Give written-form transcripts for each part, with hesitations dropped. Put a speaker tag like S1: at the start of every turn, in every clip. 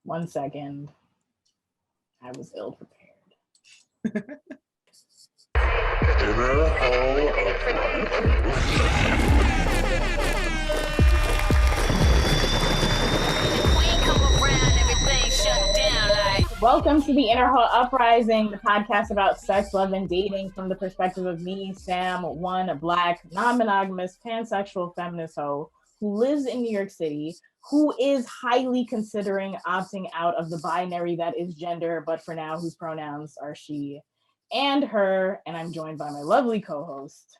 S1: 1 second. I was ill prepared. Welcome to the Inner Hall Uprising, the podcast about sex, love, and dating from the perspective of me, Sam, one Black, non-monogamous, pansexual feminist hoe who lives in New York City, who is highly considering opting out of the binary that is gender, but for now, whose pronouns are she and her. And I'm joined by my lovely co-host.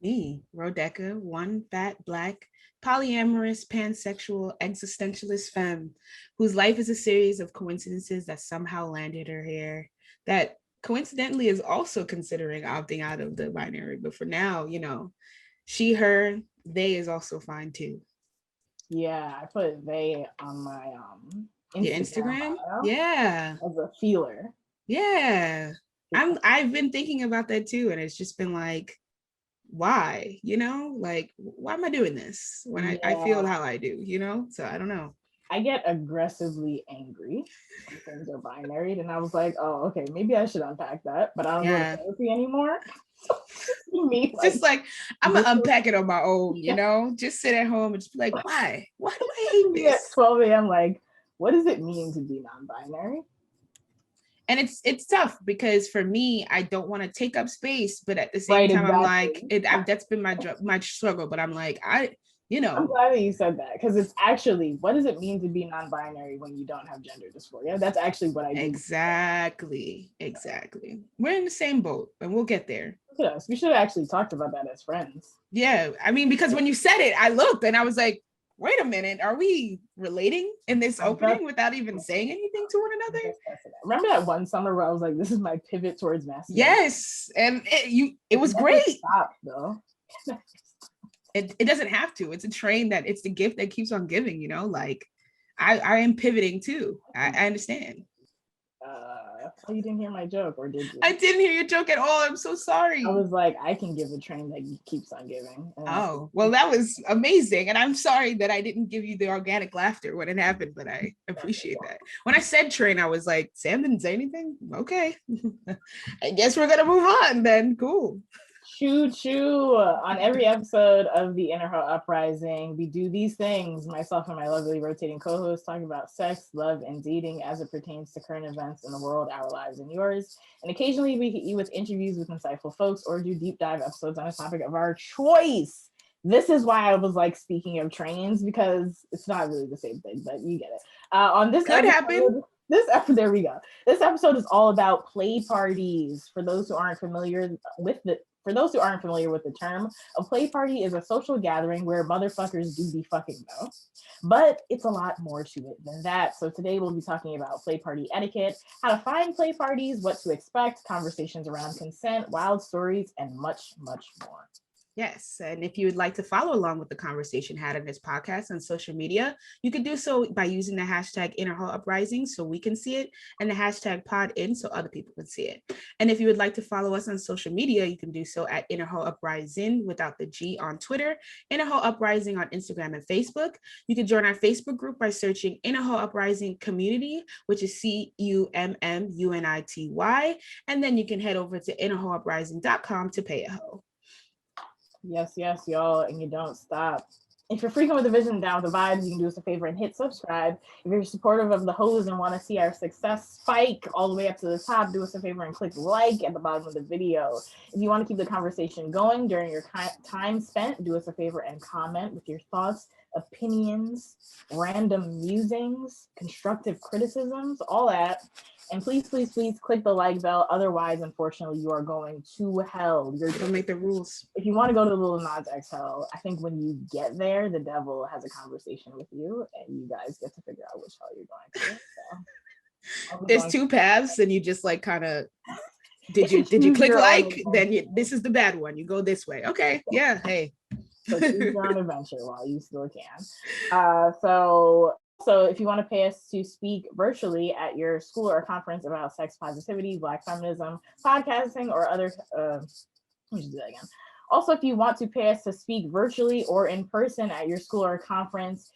S2: Me, Rodeka, one fat, Black, polyamorous, pansexual, existentialist femme, whose life is a series of coincidences that somehow landed her here, that coincidentally is also considering opting out of the binary. But for now, you know, she, her, they is also fine too.
S1: Yeah, I put they on my
S2: Instagram? Yeah.
S1: As a feeler.
S2: Yeah. I've been thinking about that too, and it's just been like, why, you know, like, why am I doing this when I feel how I do, you know? So I don't know.
S1: I get aggressively angry when things are binary, and I was like, oh, okay, maybe I should unpack that, but I don't go to therapy anymore.
S2: Me, just like I'm gonna unpack it on my own, you know, just sit at home and just be like, why do I hate this?
S1: At 12 a.m. like, what does it mean to be non-binary?
S2: And it's tough because for me, I don't want to take up space, but at the same time, exactly. I'm like, that's been my struggle. But I'm like, I'm
S1: glad that you said that, because it's actually, what does it mean to be non-binary when you don't have gender dysphoria? That's actually what I do.
S2: Exactly. We're in the same boat, and we'll get there.
S1: Yes, we should have actually talked about that as friends.
S2: Yeah, I mean, because when you said it, I looked and I was like, wait a minute, are we relating in this opening without even saying anything to one another?
S1: Remember that one summer where I was like, this is my pivot towards masculinity?
S2: Yes, and it was great.
S1: Stop, though.
S2: It doesn't have to. It's a train that it's the gift that keeps on giving, you know, like I am pivoting too. I understand.
S1: Oh, you didn't hear my joke, or did you?
S2: I didn't hear your joke at all. I'm so sorry.
S1: I was like, I can give a train that keeps on giving.
S2: Oh, well, that was amazing. And I'm sorry that I didn't give you the organic laughter when it happened, but I appreciate that. When I said train, I was like, Sam didn't say anything? Okay. I guess we're going to move on then. Cool.
S1: Choo choo. On every episode of the Inner Hall Uprising, we do these things. Myself and my lovely rotating co-host talking about sex, love, and dating as it pertains to current events in the world, our lives, and yours. And occasionally we hit you with interviews with insightful folks or do deep dive episodes on a topic of our choice. This is why I was like, speaking of trains, because it's not really the same thing, but you get it. On this
S2: could happen.
S1: There we go. This episode is all about play parties. For those who aren't familiar with the term, a play party is a social gathering where motherfuckers do be fucking though. But it's a lot more to it than that. So today we'll be talking about play party etiquette, how to find play parties, what to expect, conversations around consent, wild stories, and much, much more.
S2: Yes, and if you would like to follow along with the conversation had in this podcast on social media, you can do so by using the hashtag Inner Hall Uprising so we can see it, and the hashtag PodIn so other people can see it. And if you would like to follow us on social media, you can do so at Inner Hall Uprising without the G on Twitter, Inner Hall Uprising on Instagram and Facebook. You can join our Facebook group by searching Inner Hall Uprising Community, which is CUMMUNITY, and then you can head over to innerhalluprising.com to pay a hoe.
S1: Yes, y'all, and you don't stop. If you're freaking with the vision, down with the vibes, you can do us a favor and hit subscribe. If you're supportive of the hoes and want to see our success spike all the way up to the top, do us a favor and click like at the bottom of the video. If you want to keep the conversation going during your time spent, do us a favor and comment with your thoughts, opinions, random musings, constructive criticisms, all that. And please click the like bell. Otherwise, unfortunately, you are going to hell.
S2: Don't make the rules.
S1: If you want to go to Lil Nas X hell, I think when you get there, the devil has a conversation with you, and you guys get to figure out which hell you're going to. So,
S2: there's two paths, and you just like kind of did you click like? Then this is the bad one. You go this way. Okay, yeah. Hey.
S1: So choose your own adventure while you still can. So if you want to pay us to speak virtually at your school or conference about sex positivity, Black feminism, podcasting, or other, let me just do that again. Also, if you want to pay us to speak virtually or in person at your school or conference,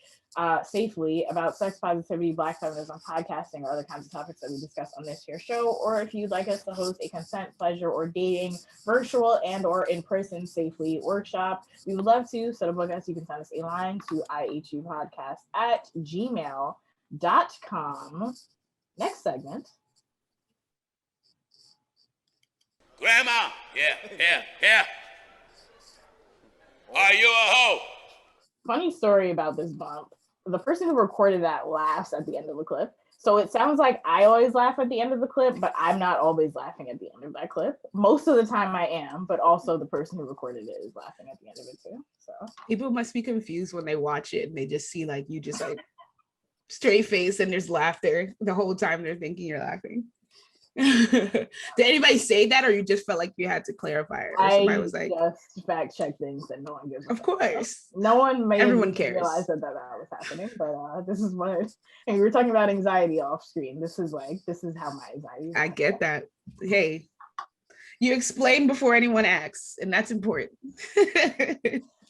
S1: safely about sex positivity, Black feminism, podcasting, or other kinds of topics that we discuss on this here show, or if you'd like us to host a consent, pleasure, or dating, virtual and or in-person safely workshop, we would love to. So to book us, you can send us a line to ihupodcast@gmail.com. Next segment.
S3: Grandma, yeah. Are you a hoe?
S1: Funny story about this bump. The person who recorded that laughs at the end of the clip. So it sounds like I always laugh at the end of the clip, but I'm not always laughing at the end of that clip. Most of the time I am, but also the person who recorded it is laughing at the end of it too. So
S2: people must be confused when they watch it and they just see like you just like straight face and there's laughter the whole time they're thinking you're laughing. Did anybody say that, or you just felt like you had to clarify it, or somebody was like,
S1: just fact check things that no one gives
S2: of course
S1: no one may
S2: everyone cares
S1: realize that was happening, but this is what and we were talking about anxiety off screen. This is how my anxiety
S2: I get that. Hey, you explain before anyone asks, and that's important.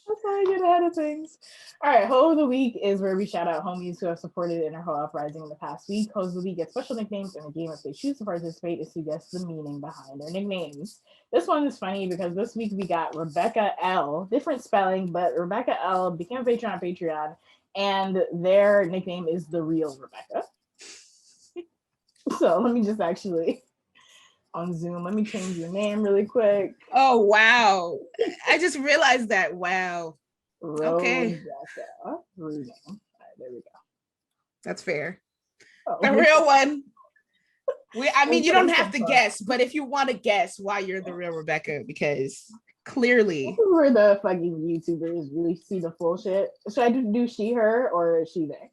S1: That's why I get ahead of things. All right, Ho of the Week is where we shout out homies who have supported Inner Ho Uprising in the past week. Hoes of the Week get special nicknames, and the game if they choose to participate is to guess the meaning behind their nicknames. This one is funny because this week we got Rebecca L, different spelling, but Rebecca L became a Patreon, and their nickname is The Real Rebecca. So let me just actually on Zoom. Let me change your name really quick.
S2: Oh, wow. I just realized that. Wow. Okay.
S1: All right, there we go.
S2: That's fair. The real one. I mean, you don't have to guess, but if you want to guess why you're the real Rebecca, because clearly.
S1: This is where the fucking YouTubers really see the full shit. Should I do she, her, or she, they?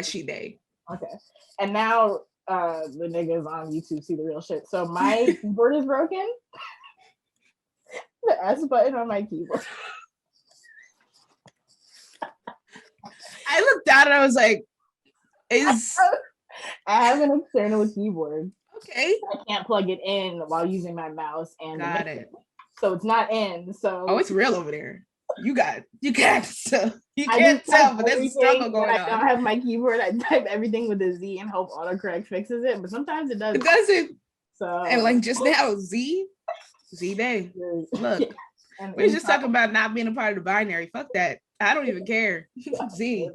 S2: She, they.
S1: Okay. And now the niggas on YouTube see the real shit. So my keyboard is broken. The S button on my keyboard.
S2: I looked down and I was like, I
S1: have an external keyboard.
S2: Okay.
S1: I can't plug it in while using my mouse and
S2: got it.
S1: So it's not in. So
S2: it's real over there. You can't tell, but there's a struggle going on.
S1: I don't have my keyboard. I type everything with a Z and hope autocorrect fixes it, but sometimes it doesn't.
S2: It doesn't.
S1: So
S2: and like just now, Z Day. Look, we're just talking about not being a part of the binary. Fuck that. I don't even care. Z.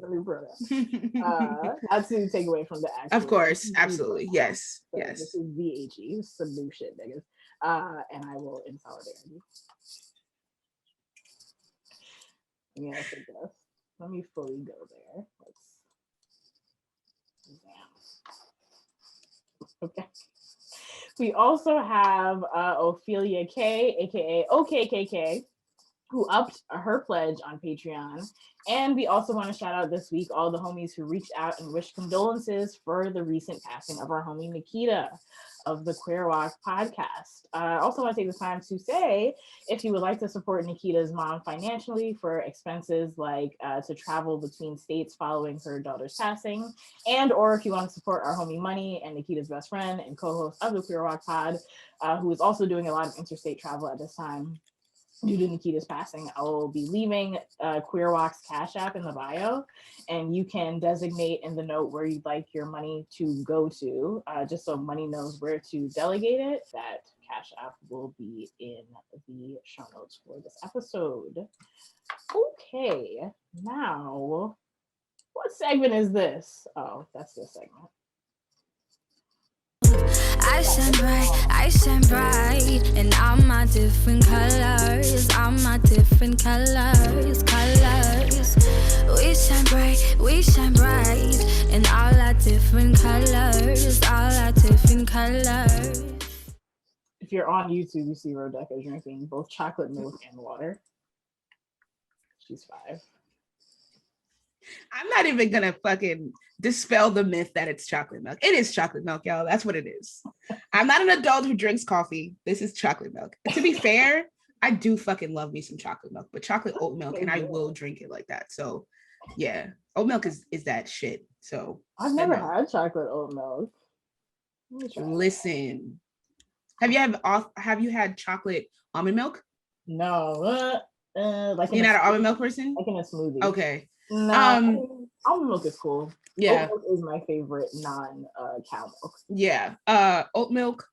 S1: Not to take away from the actual.
S2: Of course, absolutely. Yes.
S1: So
S2: yes.
S1: This is VHE, some new shit, niggas. And I will in solidarity. Yeah, let me fully go there. Okay. We also have Ophelia K, aka OKKK, who upped her pledge on Patreon. And we also want to shout out this week all the homies who reached out and wished condolences for the recent passing of our homie Nikita of the QueerWOC podcast. I also want to take the time to say, if you would like to support Nikita's mom financially for expenses like to travel between states following her daughter's passing, and or if you want to support our homie Money and Nikita's best friend and co-host of the QueerWOC pod, who is also doing a lot of interstate travel at this time, due to Nikita's passing, I will be leaving QueerWOC's Cash App in the bio, and you can designate in the note where you'd like your money to go to, just so Money knows where to delegate it. That Cash App will be in the show notes for this episode. Okay, now, what segment is this? Oh, that's this segment.
S4: I shine bright, and all my different colors, We shine bright, in all our different colors,
S1: If you're on YouTube, you see Rebecca drinking both chocolate milk and water. She's 5.
S2: I'm not even gonna fucking dispel the myth that it's chocolate milk. It is chocolate milk, y'all. That's what it is. I'm not an adult who drinks coffee. This is chocolate milk. To be fair, I do fucking love me some chocolate milk, but chocolate oat milk, and I will drink it like that. So yeah, oat milk is that shit. So
S1: I've never had chocolate oat milk.
S2: Listen, have you had chocolate almond milk?
S1: No. Like
S2: you're not an almond milk person?
S1: Like in a smoothie.
S2: Okay.
S1: No, almond milk is cool.
S2: Yeah.
S1: Oat milk is my favorite non-cow milk.
S2: Yeah. Oat milk.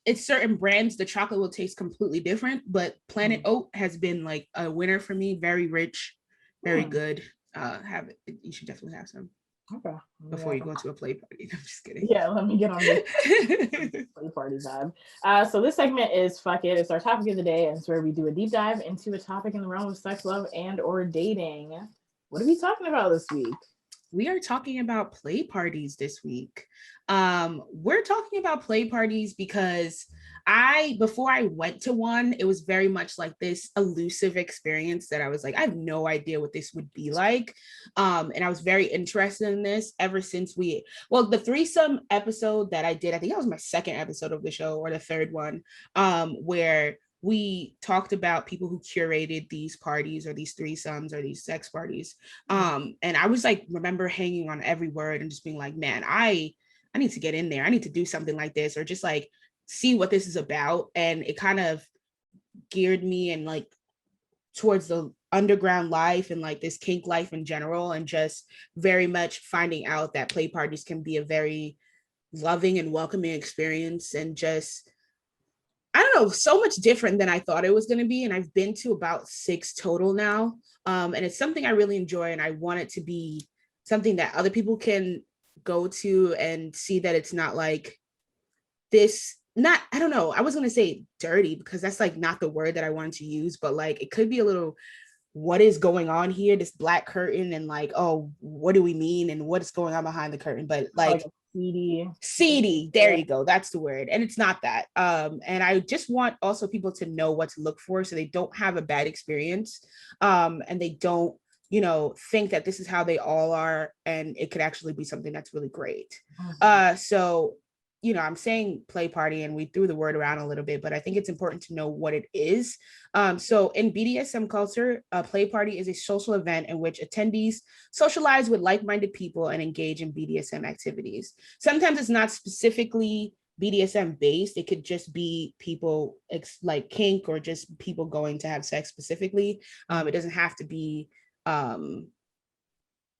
S2: It's certain brands, the chocolate will taste completely different, but Planet Oat has been like a winner for me. Very rich, very good. Have it. You should definitely have some.
S1: Okay.
S2: Before you go to a play party. I'm just kidding.
S1: Yeah, let me get on this play party vibe. So this segment is Fuck It. It's our topic of the day, and it's where we do a deep dive into a topic in the realm of sex, love, and or dating. What are we talking about this week?
S2: We are talking about play parties this week. We're talking about play parties because before I went to one, it was very much like this elusive experience that I was like, I have no idea what this would be like. And I was very interested in this ever since the threesome episode that I did, I think that was my second episode of the show or the third one, where we talked about people who curated these parties or these threesomes or these sex parties. And I was like, remember hanging on every word and just being like, man, I need to get in there. I need to do something like this, or just like see what this is about. And it kind of geared me and like towards the underground life and like this kink life in general, and just very much finding out that play parties can be a very loving and welcoming experience, and just, I don't know, so much different than I thought it was going to be. And I've been to about 6 total now. And it's something I really enjoy. And I want it to be something that other people can go to and see that it's not like this, I don't know. I was going to say dirty because that's like not the word that I wanted to use, but like, it could be a little, what is going on here? This black curtain and like, oh, what do we mean? And what is going on behind the curtain? But like seedy, there you go, that's the word. And it's not that. And I just want also people to know what to look for so they don't have a bad experience, and they don't, think that this is how they all are, and it could actually be something that's really great. So I'm saying play party and we threw the word around a little bit, but I think it's important to know what it is. So in BDSM culture, a play party is a social event in which attendees socialize with like-minded people and engage in BDSM activities. Sometimes it's not specifically BDSM based. It could just be people like kink or just people going to have sex specifically. It doesn't have to be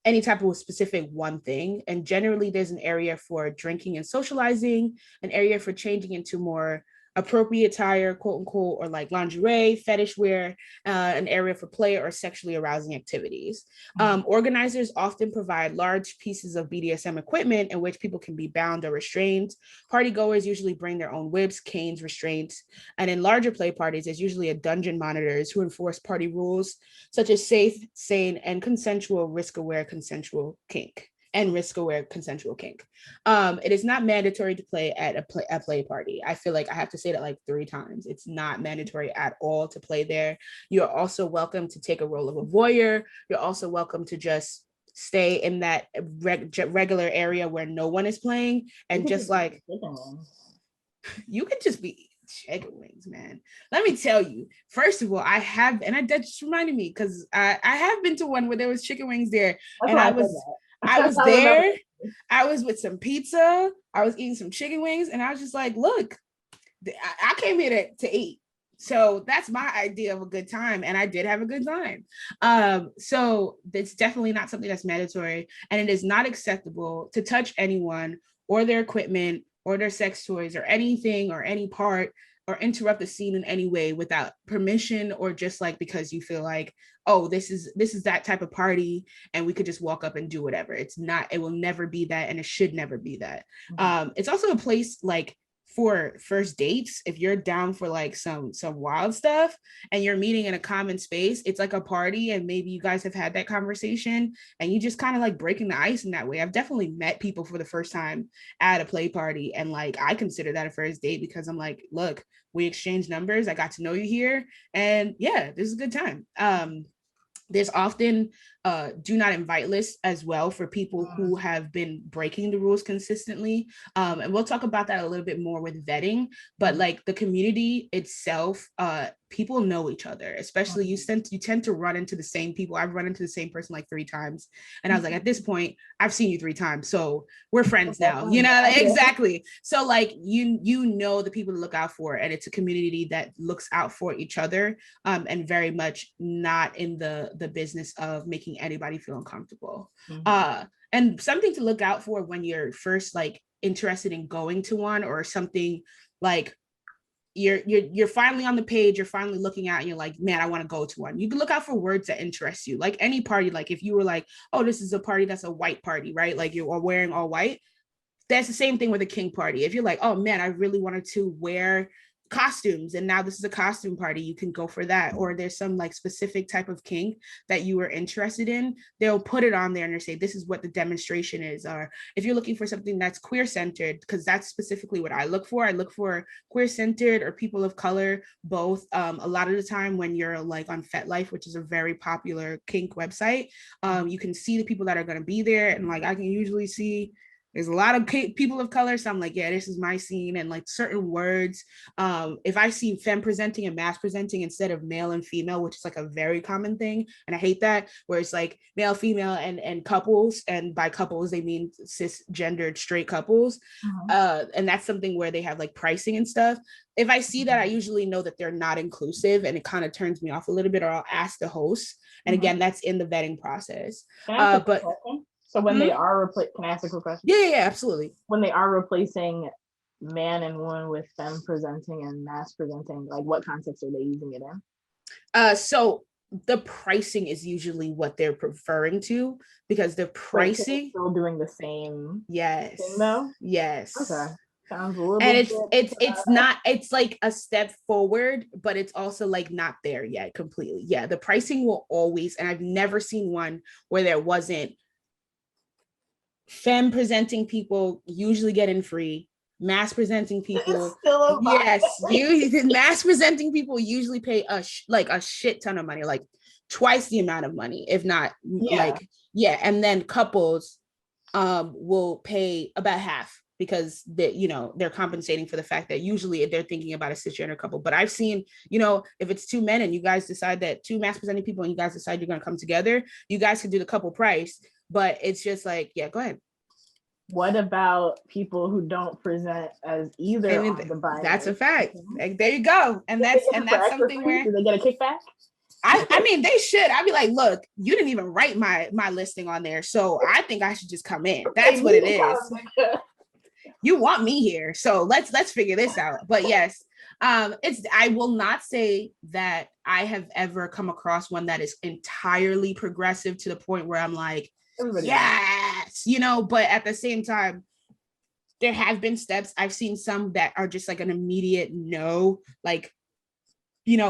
S2: any type of specific one thing. And generally there's an area for drinking and socializing, an area for changing into more appropriate attire, quote unquote, or like lingerie, fetish wear, an area for play or sexually arousing activities. Organizers often provide large pieces of BDSM equipment in which people can be bound or restrained. Party goers usually bring their own whips, canes, restraints. And in larger play parties, there's usually a dungeon monitors who enforce party rules, such as safe, sane, and consensual risk-aware consensual kink. It is not mandatory to play at a play party. I feel like I have to say that like 3 times. It's not mandatory at all to play there. You're also welcome to take a role of a voyeur. You're also welcome to just stay in that regular area where no one is playing, and just like you could just be chicken wings, man. Let me tell you, first of all, that just reminded me because I have been to one where there was chicken wings there. That's and I was there. I was with some pizza. I was eating some chicken wings, and I was just like, look, I came here to eat. So that's my idea of a good time. And I did have a good time. So it's definitely not something that's mandatory, and it is not acceptable to touch anyone or their equipment or their sex toys or anything or any part, or interrupt the scene in any way without permission, or just like because you feel like, oh, this is that type of party and we could just walk up and do whatever. It's not, it will never be that, and it should never be that. It's also a place like for first dates. If you're down for like some wild stuff and you're meeting in a common space, it's like a party, and maybe you guys have had that conversation and you just kind of like breaking the ice in that way. I've definitely met people for the first time at a play party, and like I consider that a first date because I'm like, look, we exchanged numbers, I got to know you here, and yeah, this is a good time. There's often do not invite lists as well for people who have been breaking the rules consistently. And we'll talk about that a little bit more with vetting, but like the community itself, people know each other, especially you tend to run into the same people. I've run into the same person like 3 times. And I was like, at this point, I've seen you 3 times. So we're friends now, exactly. So like, you know, the people to look out for, and it's a community that looks out for each other, and very much not in the business of making making anybody feel uncomfortable. And something to look out for when you're first like interested in going to one, or something like you're finally on the page, you're finally looking at, and you're like, man, I want to go to one. You can look out for words that interest you. Like any party, like if you were like, oh, this is a party that's a white party, right? Like you are wearing all white. That's the same thing with a kink party. If you're like, oh man, I really wanted to wear costumes, and now this is a costume party, you can go for that. Or there's some like specific type of kink that you were interested in, they'll put it on there and they say, this is what the demonstration is. Or if you're looking for something that's queer centered, because that's specifically what I look for queer centered or people of color, both. A lot of the time when you're like on Fet Life, which is a very popular kink website, you can see the people that are going to be there, and like I can usually see there's a lot of people of color. So I'm like, yeah, this is my scene. And like certain words, if I see femme presenting and mass presenting instead of male and female, which is like a very common thing, and I hate that, where it's like male, female, and couples, and by couples, they mean cisgendered straight couples. And that's something where they have like pricing and stuff. If I see that, I usually know that they're not inclusive, and it kind of turns me off a little bit, or I'll ask the host. And again, that's in the vetting process. But
S1: so when they are can I ask a quick question?
S2: Yeah, absolutely.
S1: When they are replacing man and woman with femme presenting and mass presenting, like what context are they using it in?
S2: So the pricing is usually what they're referring to, because the pricing
S1: still doing the same
S2: thing
S1: though?
S2: Yes.
S1: Okay. Sounds a little
S2: and it's not, it's like a step forward, but it's also like not there yet completely. Yeah, the pricing will always, and I've never seen one where there wasn't femme presenting people usually get in free, mass presenting people mass presenting people usually pay a shit ton of money, like twice the amount of money, if not and then couples will pay about half, because they're compensating for the fact that usually they're thinking about a cisgender couple. But I've seen, if it's two men and you guys decide that two mass presenting people and you guys decide you're going to come together, you guys can do the couple price. But it's just like, yeah, go ahead.
S1: What about people who don't present as either on the binary?
S2: That's a fact. Like, there you go. And that's something where,
S1: do they get a kickback?
S2: I mean, they should. I'd be like, look, you didn't even write my listing on there, so I think I should just come in. That's what it is. You want me here, so let's figure this out. But yes, I will not say that I have ever come across one that is entirely progressive to the point where I'm like, yes, but at the same time, there have been steps. I've seen some that are just like an immediate no, like,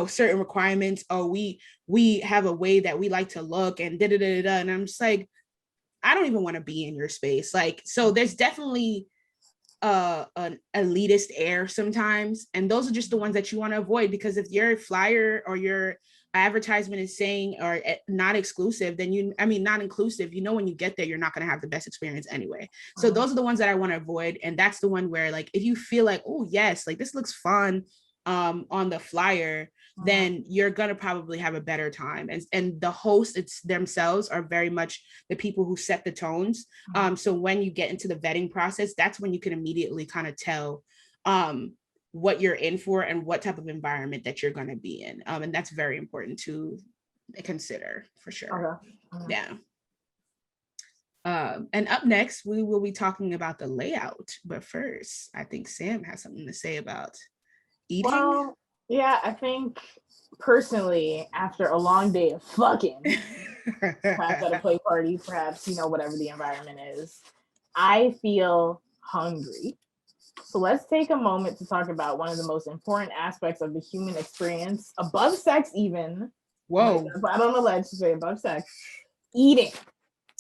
S2: certain requirements. Oh, we have a way that we like to look, and da-da-da-da-da. And I'm just like, I don't even want to be in your space. Like, so there's definitely an elitist air sometimes, and those are just the ones that you want to avoid, because if your flyer or your advertisement is saying or not exclusive, then not inclusive, when you get there, you're not going to have the best experience anyway. So those are the ones that I want to avoid. And that's the one where, like, if you feel like, oh yes, like this looks fun on the flyer, then you're going to probably have a better time. And the hosts themselves are very much the people who set the tones. So when you get into the vetting process, that's when you can immediately kind of tell what you're in for and what type of environment that you're going to be in. And that's very important to consider, for sure. Yeah. And up next, we will be talking about the layout. But first, I think Sam has something to say about eating.
S1: Well, yeah, I think personally, after a long day of fucking, perhaps at a play party, perhaps, whatever the environment is, I feel hungry. So let's take a moment to talk about one of the most important aspects of the human experience, above sex even.
S2: Whoa.
S1: But on the ledge to say above sex, eating.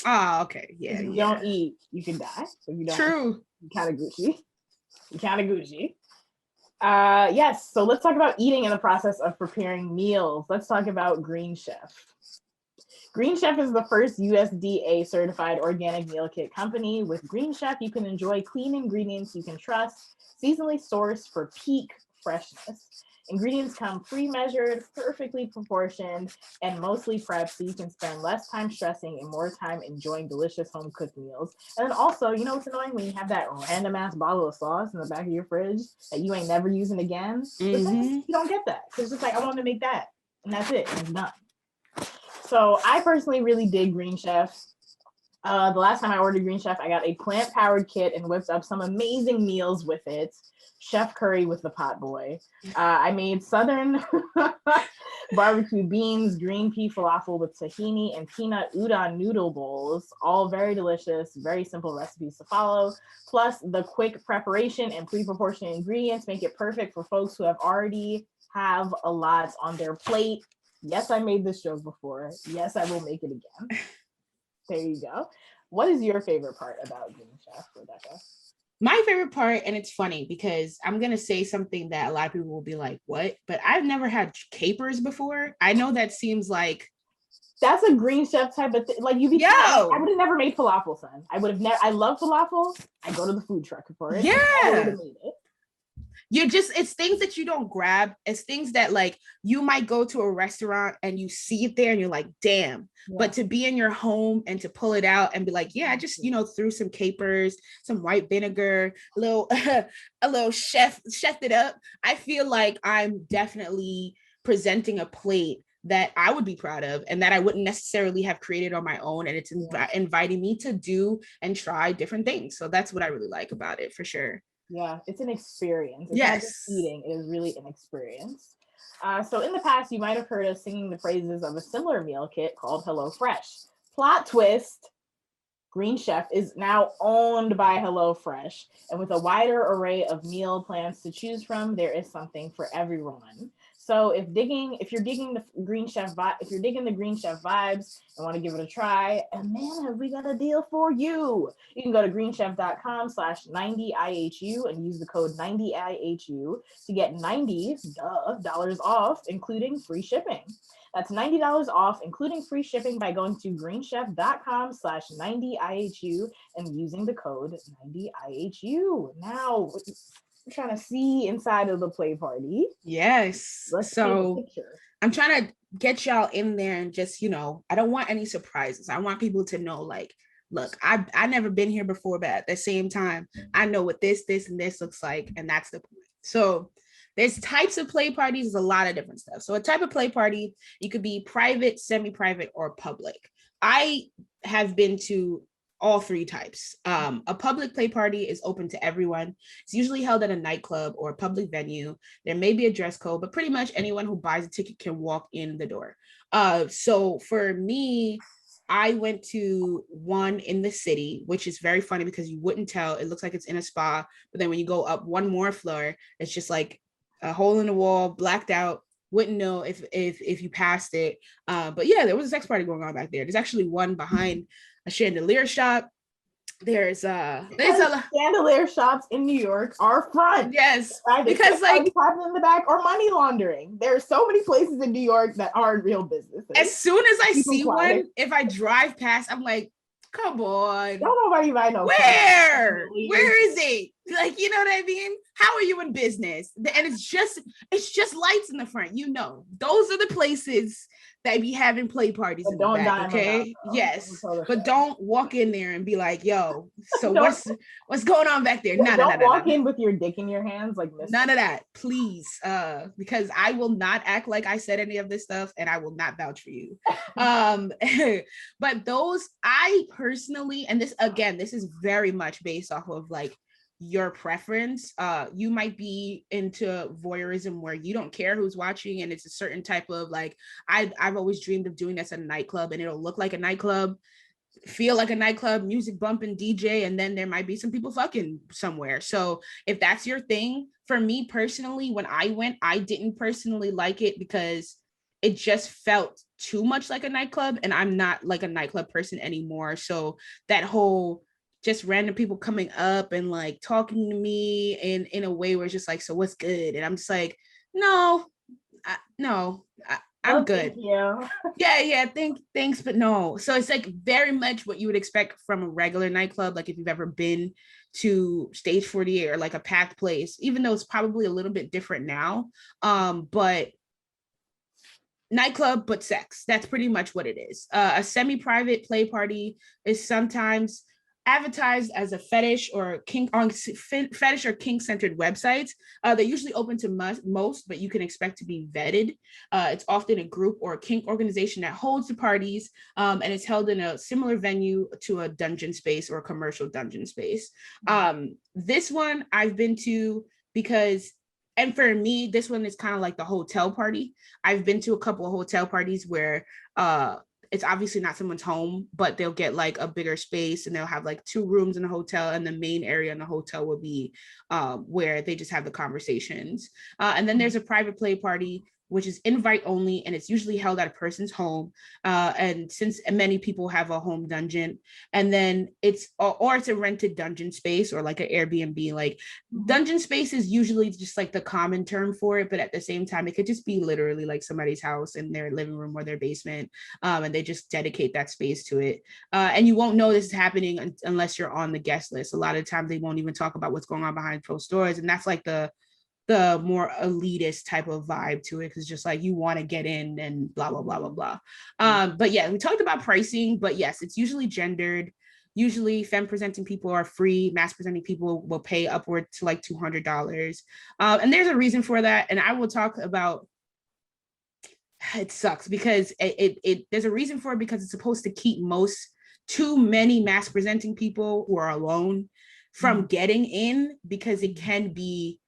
S2: Oh, okay. Yeah.
S1: If you don't eat, you can die. So if you don't,
S2: true.
S1: You kind of Gucci. Yes, so let's talk about eating in the process of preparing meals. Let's talk about Green Chef. Green Chef is the first USDA certified organic meal kit company. With Green Chef, you can enjoy clean ingredients you can trust, seasonally sourced for peak freshness. Ingredients come pre-measured, perfectly proportioned, and mostly prepped, so you can spend less time stressing and more time enjoying delicious home-cooked meals. And then also, what's annoying? When you have that random-ass bottle of sauce in the back of your fridge that you ain't never using again, you don't get that. Because it's just like, I want to make that, and that's it, and it's done. So I personally really dig Green Chef. The last time I ordered Green Chef, I got a plant-powered kit and whipped up some amazing meals with it. Chef curry with the pot boy. I made southern barbecue beans, green pea falafel with tahini, and peanut udon noodle bowls. All very delicious, very simple recipes to follow. Plus, the quick preparation and pre-proportioned ingredients make it perfect for folks who already have a lot on their plate. Yes, I made this joke before. Yes, I will make it again. There you go. What is your favorite part about Green Chef, Rebecca?
S2: My favorite part, and it's funny because I'm going to say something that a lot of people will be like, what? But I've never had capers before. I know that seems like.
S1: That's a Green Chef type of thing. Like, I would have never made falafel, son. I would have never, I love falafel. I go to the food truck for it.
S2: Yeah.
S1: I would have made it.
S2: It's things that you don't grab. It's things that like you might go to a restaurant and you see it there and you're like, damn. Yeah. But to be in your home and to pull it out and be like, yeah, I just, threw some capers, some white vinegar, a little chefed it up. I feel like I'm definitely presenting a plate that I would be proud of and that I wouldn't necessarily have created on my own. And it's inviting me to do and try different things. So that's what I really like about it, for sure.
S1: Yeah, it's an experience. It's not just eating, it is really an experience. So in the past, you might have heard us singing the praises of a similar meal kit called HelloFresh. Plot twist, Green Chef is now owned by HelloFresh. And with a wider array of meal plans to choose from, there is something for everyone. So if you're digging the Green Chef vibes and want to give it a try, and man, have we got a deal for you. You can go to greenchef.com/90IHU and use the code 90IHU to get $90 off, including free shipping. That's $90 off, including free shipping by going to greenchef.com/90IHU and using the code 90IHU. Now, I'm trying to see inside of the play party.
S2: Yes. So I'm trying to get y'all in there and just, I don't want any surprises. I want people to know, like, look, I never been here before, but at the same time, I know what this, and this looks like. And that's the point. So there's types of play parties. There's a lot of different stuff. So a type of play party, you could be private, semi-private, or public. I have been to all three types. A public play party is open to everyone. It's usually held at a nightclub or a public venue. There may be a dress code, but pretty much anyone who buys a ticket can walk in the door. So for me, I went to one in the city, which is very funny because you wouldn't tell. It looks like it's in a spa, but then when you go up one more floor, it's just like a hole in the wall, blacked out. Wouldn't know if you passed it. But yeah, there was a sex party going on back there. There's actually one behind a chandelier shop. There's a
S1: chandelier shops in New York are fun.
S2: Yes,
S1: right?
S2: Because like
S1: in the back or money laundering. There are so many places in New York that are real businesses.
S2: As soon as I see one, if I drive past, I'm like, come on.
S1: Don't nobody buy no.
S2: Where is it? Like, you know what I mean? How are you in business? And it's just lights in the front. Those are the places that be having play parties in the back, okay? Yes, but don't walk in there and be like, yo, so what's going on back there?
S1: Don't walk in with your dick in your hands like this.
S2: None of that, please, because I will not act like I said any of this stuff, and I will not vouch for you. But those, I personally, and this is very much based off of like your preference. You might be into voyeurism where you don't care who's watching, and it's a certain type of like, I've always dreamed of doing this at a nightclub, and it'll look like a nightclub, feel like a nightclub, music bumping, DJ, and then there might be some people fucking somewhere. So if that's your thing, for me personally, when I went, I didn't personally like it because it just felt too much like a nightclub, and I'm not like a nightclub person anymore. So that whole just random people coming up and like talking to me in a way where it's just like, so what's good? And I'm just like, I'm good. Yeah. Thanks, but no. So it's like very much what you would expect from a regular nightclub. Like if you've ever been to Stage 48 or like a packed place, even though it's probably a little bit different now. But nightclub, but sex. That's pretty much what it is. A semi-private play party is sometimes advertised as a fetish or kink on fetish or kink centered websites. They're usually open to most, but you can expect to be vetted. It's often a group or a kink organization that holds the parties, and it's held in a similar venue to a dungeon space or a commercial dungeon space. This one I've been to because, and for me, this one is kind of like the hotel party. I've been to a couple of hotel parties where it's obviously not someone's home, but they'll get like a bigger space and they'll have like 2 rooms in the hotel, and the main area in the hotel will be where they just have the conversations. And then there's a private play party, which is invite only, and it's usually held at a person's home. And since many people have a home dungeon, and then it's a rented dungeon space or like an Airbnb. Like dungeon space is usually just like the common term for it, but at the same time, it could just be literally like somebody's house in their living room or their basement, and they just dedicate that space to it. And you won't know this is happening unless you're on the guest list. A lot of times they won't even talk about what's going on behind closed doors, and that's like the more elitist type of vibe to it, because just like you want to get in and blah blah blah blah blah. But yeah, we talked about pricing, but yes, it's usually gendered. Usually femme presenting people are free, mass presenting people will pay upward to like $200. And there's a reason for that, and I will talk about. It sucks because it there's a reason for it, because it's supposed to keep too many mass presenting people who are alone from getting in, because it can be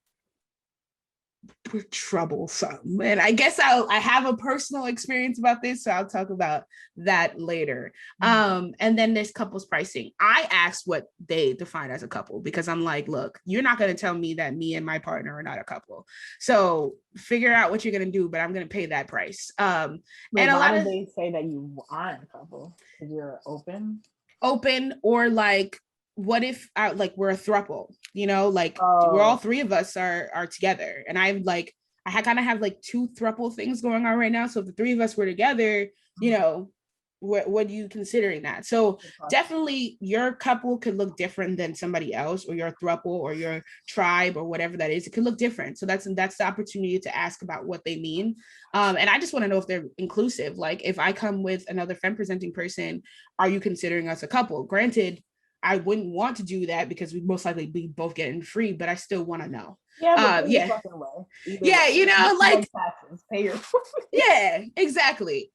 S2: troublesome. And I guess I have a personal experience about this, so I'll talk about that later. And then there's couples pricing. I asked what they define as a couple, because I'm like, look, you're not going to tell me that me and my partner are not a couple, so figure out what you're going to do, but I'm going to pay that price. And a lot of
S1: they say that you aren't a couple because you're open,
S2: or like, what if we're a throuple, like we're all 3 of us are together, and I kind of have like 2 throuple things going on right now. So if the 3 of us were together, what are you considering that? So definitely your couple could look different than somebody else, or your throuple or your tribe or whatever that is. It could look different. So that's the opportunity to ask about what they mean. And I just want to know if they're inclusive. Like if I come with another femme presenting person, are you considering us a couple? Granted, I wouldn't want to do that because we'd most likely be both getting free, but I still want to know.
S1: Yeah,
S2: like
S1: taxes, pay your
S2: yeah, exactly.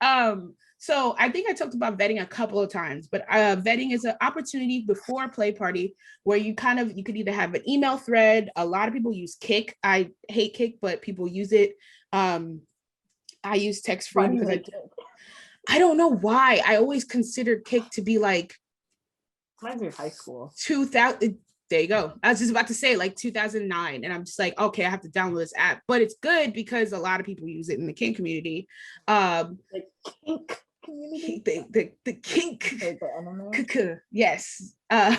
S2: So I think I talked about vetting a couple of times, but vetting is an opportunity before a play party where you could either have an email thread. A lot of people use Kik. I hate Kik, but people use it. I use text free because I don't know why. I always considered Kik to be like,
S1: reminds me of high school.
S2: 2000. There you go. I was just about to say like 2009, and I'm just like, okay, I have to download this app, but it's good because a lot of people use it in the kink community.
S1: The kink community.
S2: The kink. Yes,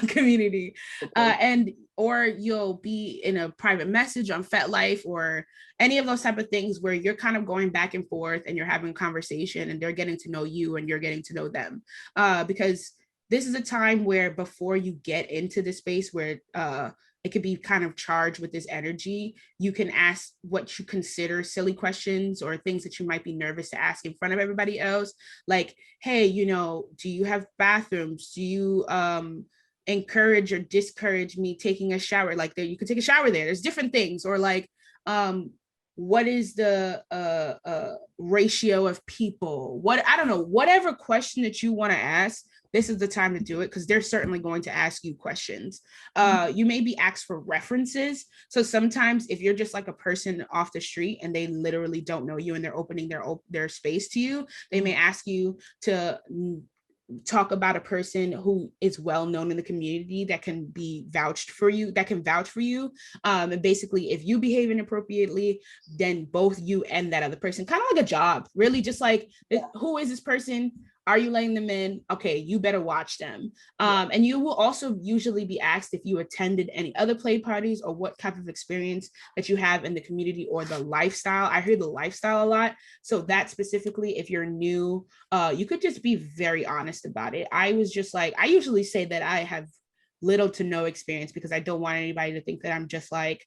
S2: community. And or you'll be in a private message on Fet Life or any of those type of things where you're kind of going back and forth and you're having a conversation and they're getting to know you and you're getting to know them. Because this is a time where before you get into the space where it could be kind of charged with this energy, you can ask what you consider silly questions or things that you might be nervous to ask in front of everybody else. Like, hey, do you have bathrooms? Do you encourage or discourage me taking a shower? Like there, you could take a shower there. There's different things. Or like, what is the ratio of people? I don't know, whatever question that you want to ask, this is the time to do it, because they're certainly going to ask you questions. You may be asked for references. So sometimes if you're just like a person off the street and they literally don't know you and they're opening their space to you, they may ask you to talk about a person who is well known in the community that can be vouched for you, and basically if you behave inappropriately, then both you and that other person, kind of like a job, really, just like, who is this person? Are you letting them in? Okay, you better watch them. And you will also usually be asked if you attended any other play parties or what type of experience that you have in the community or the lifestyle. I hear the lifestyle a lot. So that specifically, if you're new, you could just be very honest about it. I was just like, I usually say that I have little to no experience because I don't want anybody to think that I'm just like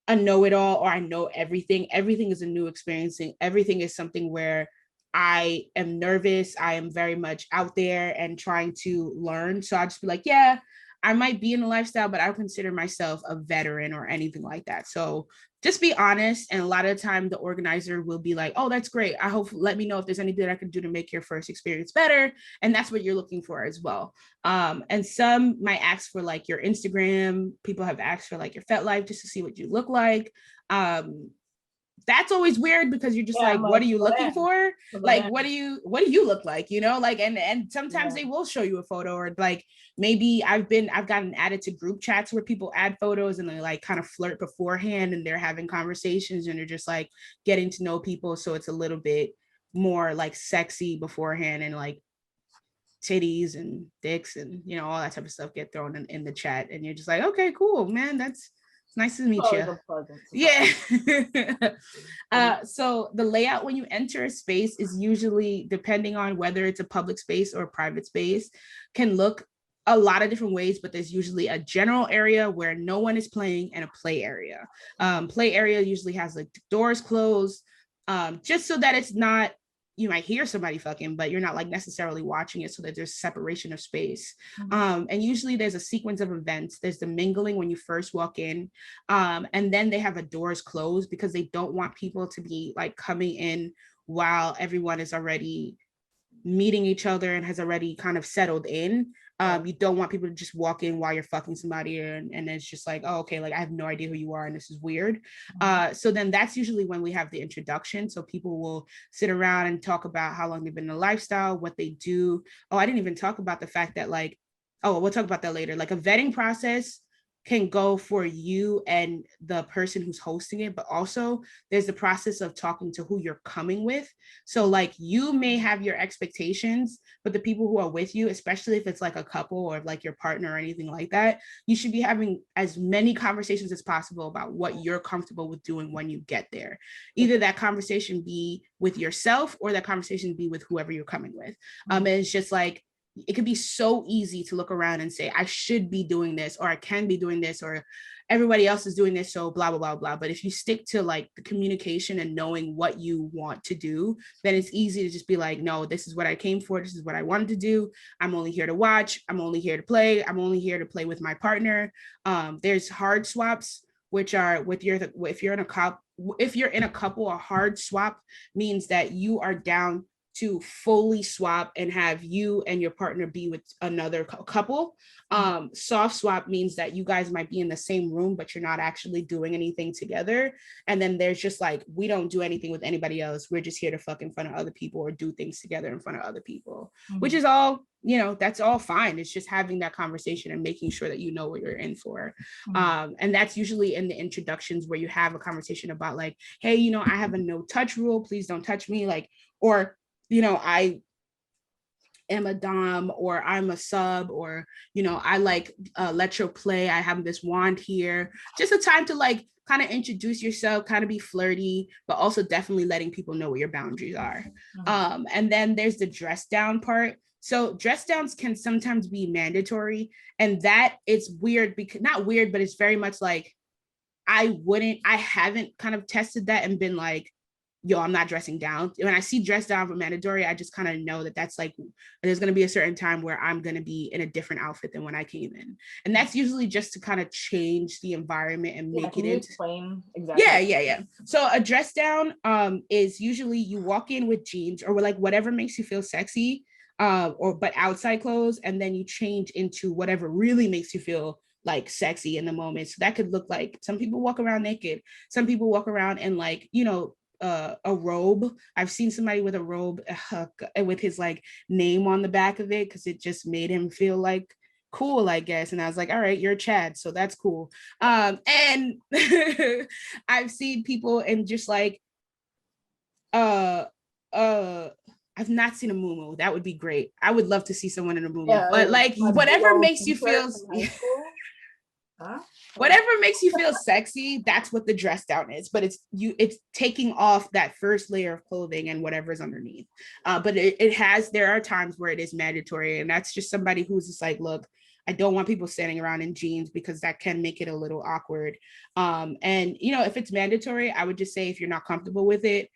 S2: a know-it-all or I know everything. Everything is a new experience. Everything is something where I am nervous. I am very much out there and trying to learn. So I'll just be like, yeah, I might be in the lifestyle, but I don't consider myself a veteran or anything like that. So just be honest. And a lot of the time the organizer will be like, oh, that's great. I hope, let me know if there's anything I can do to make your first experience better. And that's what you're looking for as well. And some might ask for like your Instagram. People have asked for like your Fet Life just to see what you look like. That's always weird because you're just like, what are you looking for? Like, what do you look like? You know, like, and sometimes they will show you a photo, or like, maybe I've gotten added to group chats where people add photos and they like kind of flirt beforehand and they're having conversations and they're just like getting to know people. So it's a little bit more like sexy beforehand, and like titties and dicks and, you know, all that type of stuff get thrown in the chat. And you're just like, okay, cool, man. It's nice to meet you. Yeah. So the layout when you enter a space is usually, depending on whether it's a public space or a private space, can look a lot of different ways, but there's usually a general area where no one is playing and a play area. Play area usually has like doors closed, just so that it's not, you might hear somebody fucking, but you're not like necessarily watching it, so that there's separation of space. And usually there's a sequence of events. There's the mingling when you first walk in, and then they have a doors closed because they don't want people to be like coming in while everyone is already meeting each other and has already kind of settled in. You don't want people to just walk in while you're fucking somebody and it's just like, oh, okay, like I have no idea who you are and this is weird. So then that's usually when we have the introduction. So people will sit around and talk about how long they've been in the lifestyle, what they do. Oh, I didn't even talk about the fact that like, oh, we'll talk about that later. Like a vetting process can go for you and the person who's hosting it, but also there's the process of talking to who you're coming with. So like you may have your expectations, but the people who are with you, especially if it's like a couple or like your partner or anything like that, you should be having as many conversations as possible about what you're comfortable with doing when you get there. Either that conversation be with yourself or that conversation be with whoever you're coming with. And it's just like, it could be so easy to look around and say, I should be doing this, or I can be doing this, or everybody else is doing this, so blah, blah, blah, blah. But if you stick to like the communication and knowing what you want to do, then it's easy to just be like, no, this is what I came for. This is what I wanted to do. I'm only here to watch. I'm only here to play. I'm only here to play with my partner. There's hard swaps, which are if you're in a couple, a hard swap means that you are down to fully swap and have you and your partner be with another couple. Soft swap means that you guys might be in the same room, but you're not actually doing anything together. And then there's just like, we don't do anything with anybody else. We're just here to fuck in front of other people or do things together in front of other people, which is all, you know, that's all fine. It's just having that conversation and making sure that you know what you're in for. And that's usually in the introductions where you have a conversation about like, hey, you know, I have a no touch rule. Please don't touch me. Like, or, you know, I am a dom, or I'm a sub, or, you know, I like electro play. I have this wand here. Just a time to like kind of introduce yourself, kind of be flirty, but also definitely letting people know what your boundaries are. And then there's the dress down part. So dress downs can sometimes be mandatory, and that it's weird because not weird, but it's very much like, I haven't kind of tested that and been like, yo, I'm not dressing down. When I see dress down for mandatory, I just kind of know that that's like, there's going to be a certain time where I'm going to be in a different outfit than when I came in. And that's usually just to kind of change the environment and make it into.
S1: Explain exactly.
S2: Yeah. So a dress down is usually you walk in with jeans or like whatever makes you feel sexy, but outside clothes, and then you change into whatever really makes you feel like sexy in the moment. So that could look like, some people walk around naked, some people walk around in like, you know, a robe. I've seen somebody with a robe with his like name on the back of it because it just made him feel like cool, I guess. And I was like, all right, you're Chad, so that's cool. And I've seen people and just like I've not seen a muumuu. That would be great. I would love to see someone in a muumuu, but like whatever makes you feel whatever makes you feel sexy, that's what the dress down is. But it's taking off that first layer of clothing and whatever's underneath. But there are times where it is mandatory, and that's just somebody who's just like, look, I don't want people standing around in jeans because that can make it a little awkward. And you know, if it's mandatory, I would just say if you're not comfortable with it,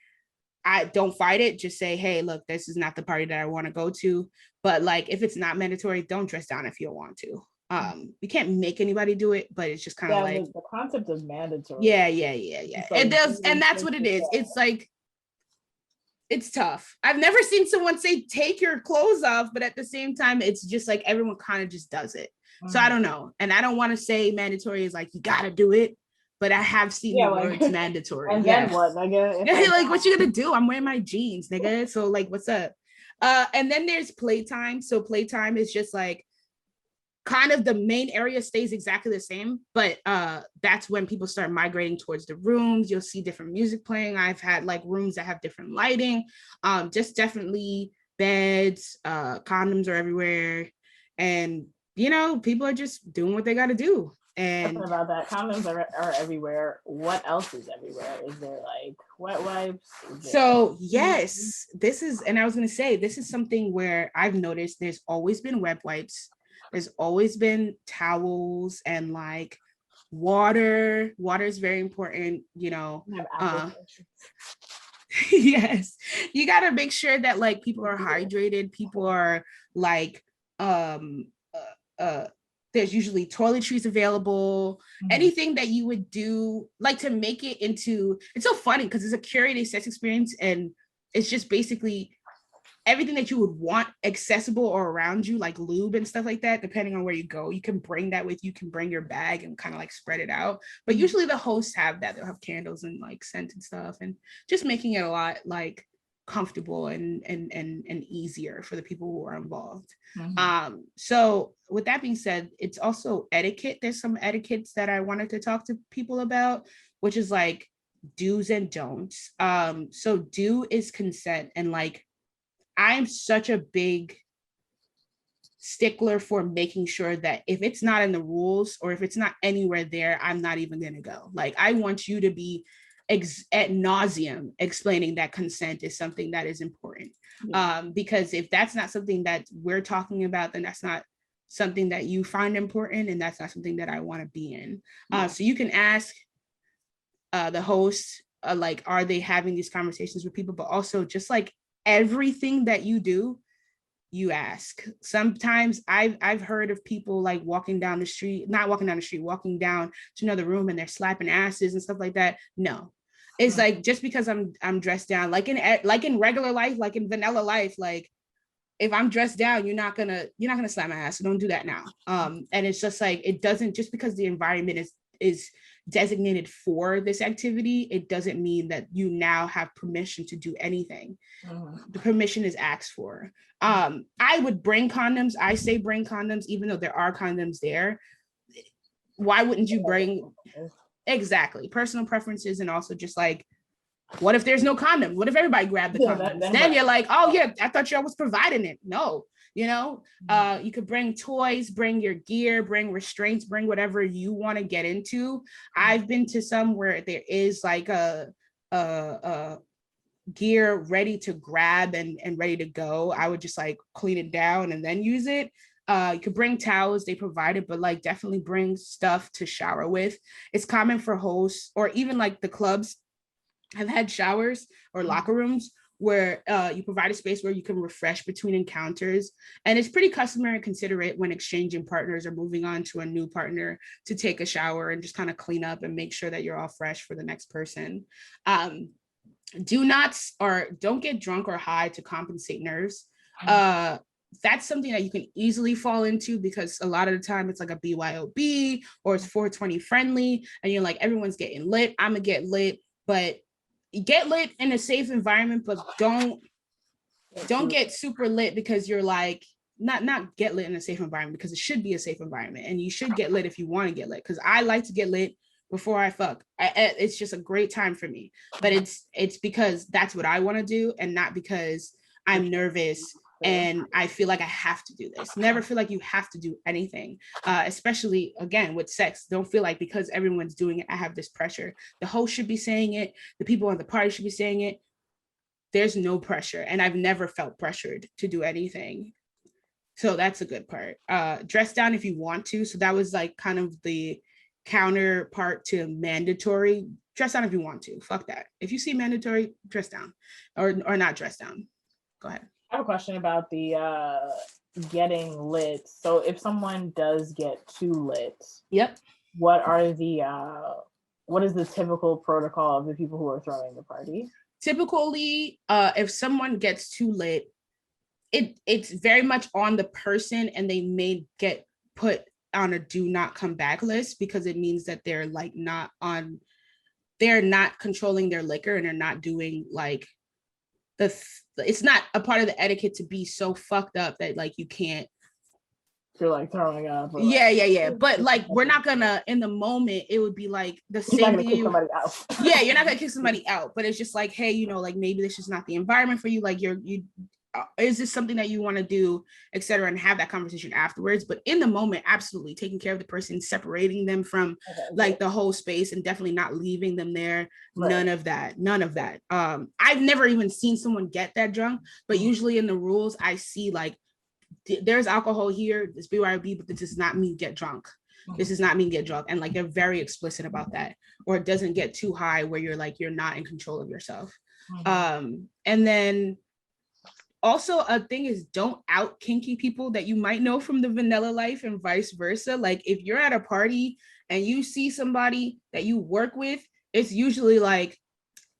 S2: I don't fight it. Just say, hey, look, this is not the party that I want to go to. But like, if it's not mandatory, don't dress down if you don't want to. We can't make anybody do it, but it's just kind of like
S1: the concept of mandatory.
S2: Yeah.
S1: Like,
S2: And that's what it is. It's like, it's tough. I've never seen someone say, take your clothes off, but at the same time, it's just like everyone kind of just does it. So I don't know. And I don't want to say mandatory is like, you got to do it. But I have seen the words mandatory.
S1: And then what? Like
S2: what you gonna do? I'm wearing my jeans, nigga. So like, what's up? And then there's playtime. So playtime is just like kind of the main area stays exactly the same, but that's when people start migrating towards the rooms. You'll see different music playing. I've had like rooms that have different lighting. Just definitely beds, condoms are everywhere, and you know, people are just doing what they got to do. And
S1: about that, condoms are everywhere. What else is everywhere? Is there like wet wipes?
S2: So yes, this is, and I was gonna say, this is something where I've noticed there's always been wet wipes. There's always been towels and like water. Water is very important, you know. Yes, you gotta make sure that like people are hydrated. People are like there's usually toiletries available. Anything that you would do like to make it into, it's so funny because it's a curated sex experience, and it's just basically everything that you would want accessible or around you, like lube and stuff like that. Depending on where you go, you can bring that with you. You can bring your bag and kind of like spread it out, but usually the hosts have that. They'll have candles and like scent and stuff, and just making it a lot like comfortable and easier for the people who are involved. So with that being said, it's also etiquette. There's some etiquettes that I wanted to talk to people about, which is like do's and don'ts. So do is consent, and like I'm such a big stickler for making sure that if it's not in the rules or if it's not anywhere there, I'm not even gonna go. Like I want you to be ad nauseum explaining that consent is something that is important. Because if that's not something that we're talking about, then that's not something that you find important, and that's not something that I want to be in. So you can ask the host, like, are they having these conversations with people? But also just like everything that you do, you ask. Sometimes I've heard of people like walking down to another room and they're slapping asses and stuff like that. No. It's like, just because I'm dressed down, like in regular life, like in vanilla life, like if I'm dressed down, you're not gonna slap my ass. So don't do that now. And it's just like, it doesn't, just because the environment is designated for this activity, it doesn't mean that you now have permission to do anything. The permission is asked for. I would bring condoms. I say bring condoms, even though there are condoms there. Why wouldn't you bring? Exactly. Personal preferences. And also just like, what if there's no condom? What if everybody grabbed the condoms? Then you're like, oh yeah, I thought y'all was providing it. No, you know, you could bring toys, bring your gear, bring restraints, bring whatever you want to get into. I've been to some where there is like a gear ready to grab and ready to go. I would just like clean it down and then use it. You could bring towels, they provide it, but like definitely bring stuff to shower with. It's common for hosts, or even like the clubs have had showers or locker rooms where you provide a space where you can refresh between encounters. And it's pretty customary and considerate when exchanging partners or moving on to a new partner to take a shower and just kind of clean up and make sure that you're all fresh for the next person. Don't get drunk or high to compensate nerves. That's something that you can easily fall into, because a lot of the time it's like a BYOB or it's 420 friendly and you're like, everyone's getting lit, I'm gonna get lit. But get lit in a safe environment, but don't get super lit because you're like, not get lit in a safe environment, because it should be a safe environment, and you should get lit if you want to get lit, because I like to get lit before I fuck. It's just a great time for me, but it's because that's what I want to do, and not because I'm nervous and I feel like I have to do this. Never feel like you have to do anything, especially again with sex. Don't feel like because everyone's doing it, I have this pressure. The host should be saying it. The people on the party should be saying it. There's no pressure, and I've never felt pressured to do anything. So that's a good part. Dress down if you want to. So that was like kind of the counterpart to mandatory. dress down if you want to. Fuck that. If you see mandatory, dress down or not dress down. Go ahead.
S1: I have a question about the getting lit. So if someone does get too lit,
S2: Yep.
S1: what is the typical protocol of the people who are throwing the party?
S2: Typically, if someone gets too lit, it's very much on the person, and they may get put on a do not come back list, because it means that they're like they're not controlling their liquor, and they're not doing like it's not a part of the etiquette to be so fucked up that like you can't.
S1: You're like throwing up.
S2: Yeah. But like, we're not gonna, in the moment, it would be like the same.
S1: You're not gonna kick somebody out.
S2: Yeah, you're not gonna kick somebody out, but it's just like, hey, you know, like maybe this is not the environment for you. Like is this something that you want to do, etc., and have that conversation afterwards. But in the moment, absolutely taking care of the person, separating them from like the whole space, and definitely not leaving them there. Right. None of that. I've never even seen someone get that drunk, but usually in the rules I see like, there's alcohol here, this BYOB, but this does not mean get drunk. This does not mean get drunk. And like, they're very explicit about that. Or it doesn't get too high where you're like, you're not in control of yourself. And then also a thing is, don't out kinky people that you might know from the vanilla life, and vice versa. Like if you're at a party and you see somebody that you work with, it's usually like,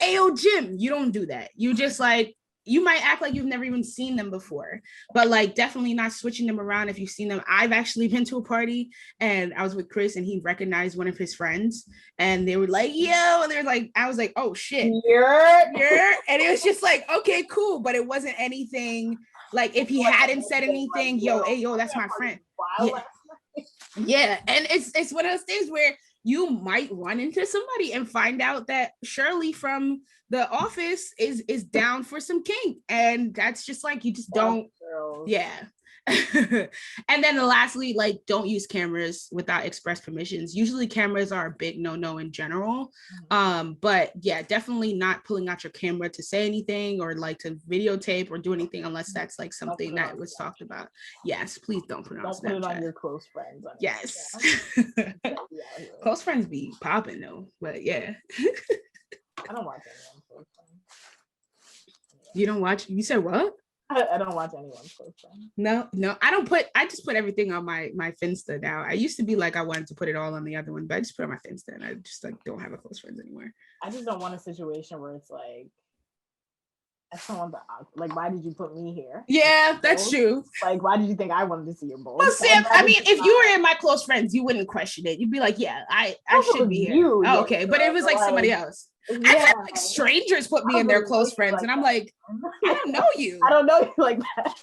S2: ayo, Jim. You don't do that. You just like, you might act like you've never even seen them before, but like definitely not switching them around if you've seen them. I've actually been to a party and I was with Chris, and he recognized one of his friends, and they were like, yo, and they're like, I was like, oh shit. Yeah. And it was just like, okay, cool. But it wasn't anything like, if he hadn't said anything, yo, hey, yo, that's my friend. Yeah. And it's one of those things where you might run into somebody and find out that Shirley from the office is down for some kink, and that's just like, you just don't. Yeah. And then lastly, like, don't use cameras without express permissions. Usually cameras are a big no in general. But yeah, definitely not pulling out your camera to say anything or like to videotape or do anything unless that's like something that was talked about. Yes, please don't put it on Snapchat.
S1: Don't put it on your close friends.
S2: Yes. Close friends be popping though, but yeah.
S1: I don't watch anyone's close friends.
S2: You don't watch? You said what?
S1: I don't watch anyone's close friends.
S2: No, I just put everything on my Finsta now. I used to be like, I wanted to put it all on the other one, but I just put it on my Finsta, and I just like don't have a close friends anymore.
S1: I just don't want a situation where it's like, as someone like, why did you put me here?
S2: Yeah, that's true.
S1: Like, why did you think I wanted to see your bowl?
S2: Well, Sam, I mean, if you were in my close friends, you wouldn't question it. You'd be like, yeah, I should be here. Oh, okay, but it was like somebody else. Yeah. I've had like strangers put me in their close friends, like, and I'm like, I don't know you.
S1: I don't know you like that.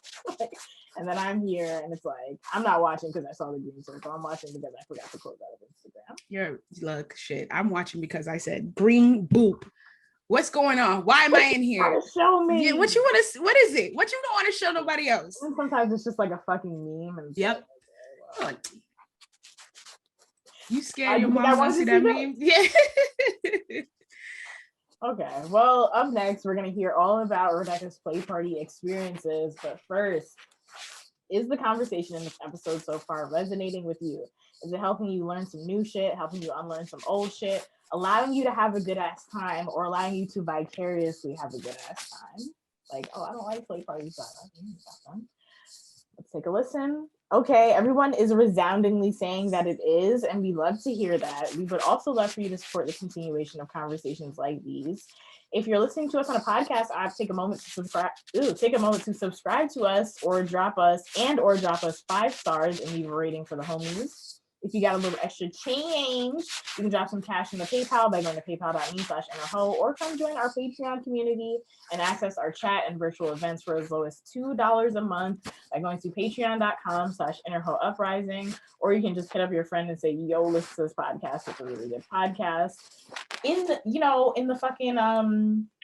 S1: And then I'm here, and it's like, I'm not watching because I saw the green circle. I'm watching because I forgot to close out of Instagram.
S2: Look, shit. I'm watching because I said green boop. What's going on? Why am I in here?
S1: Show me.
S2: Yeah, what you want to? What is it? What you don't want to show nobody else?
S1: And sometimes it's just like a fucking meme. And
S2: yep. Like, you scared your mom to see that meme? Yeah.
S1: Okay, well, up next, we're going to hear all about Rebecca's play party experiences. But first, is the conversation in this episode so far resonating with you? Is it helping you learn some new shit, helping you unlearn some old shit, allowing you to have a good ass time, or allowing you to vicariously have a good ass time? Like, oh, I don't like play parties, but I think it's fun. Let's take a listen. Okay, everyone is resoundingly saying that it is, and we love to hear that. We would also love for you to support the continuation of conversations like these. If you're listening to us on a podcast app, take a moment to subscribe to us, or drop us 5 stars and leave a rating for the homies. If you got a little extra change, you can drop some cash in the PayPal by going to paypal.me/innerho, or come join our Patreon community and access our chat and virtual events for as low as $2 a month by going to patreon.com/innerhouprising, or you can just hit up your friend and say, yo, listen to this podcast. It's a really good podcast. In the fucking,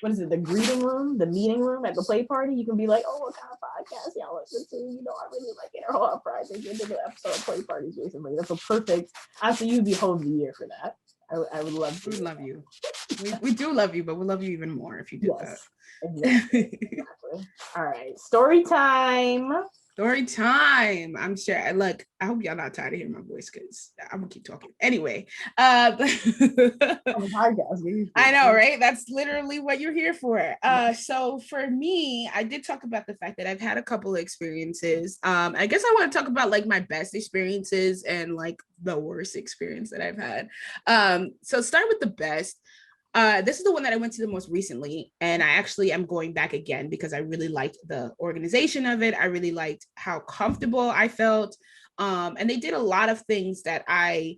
S1: what is it? The greeting room, the meeting room at the play party, you can be like, oh, what kind of podcast y'all listen to? I really like Innerho Uprising. Did an episode of play parties recently. That's a perfect. Honestly, you'd be home of the year for that. I would love to.
S2: We love you. We do love you, but we'll love you even more if you do that.
S1: Exactly. All right, story time.
S2: Story time. I'm sure. I hope y'all not tired of hearing my voice because I'm gonna keep talking. Anyway, I know, right? That's literally what you're here for. So for me, I did talk about the fact that I've had a couple of experiences. I guess I want to talk about like my best experiences and like the worst experience that I've had. So start with the best. This is the one that I went to the most recently, and I actually am going back again because I really liked the organization of it. I really liked how comfortable I felt, and they did a lot of things that I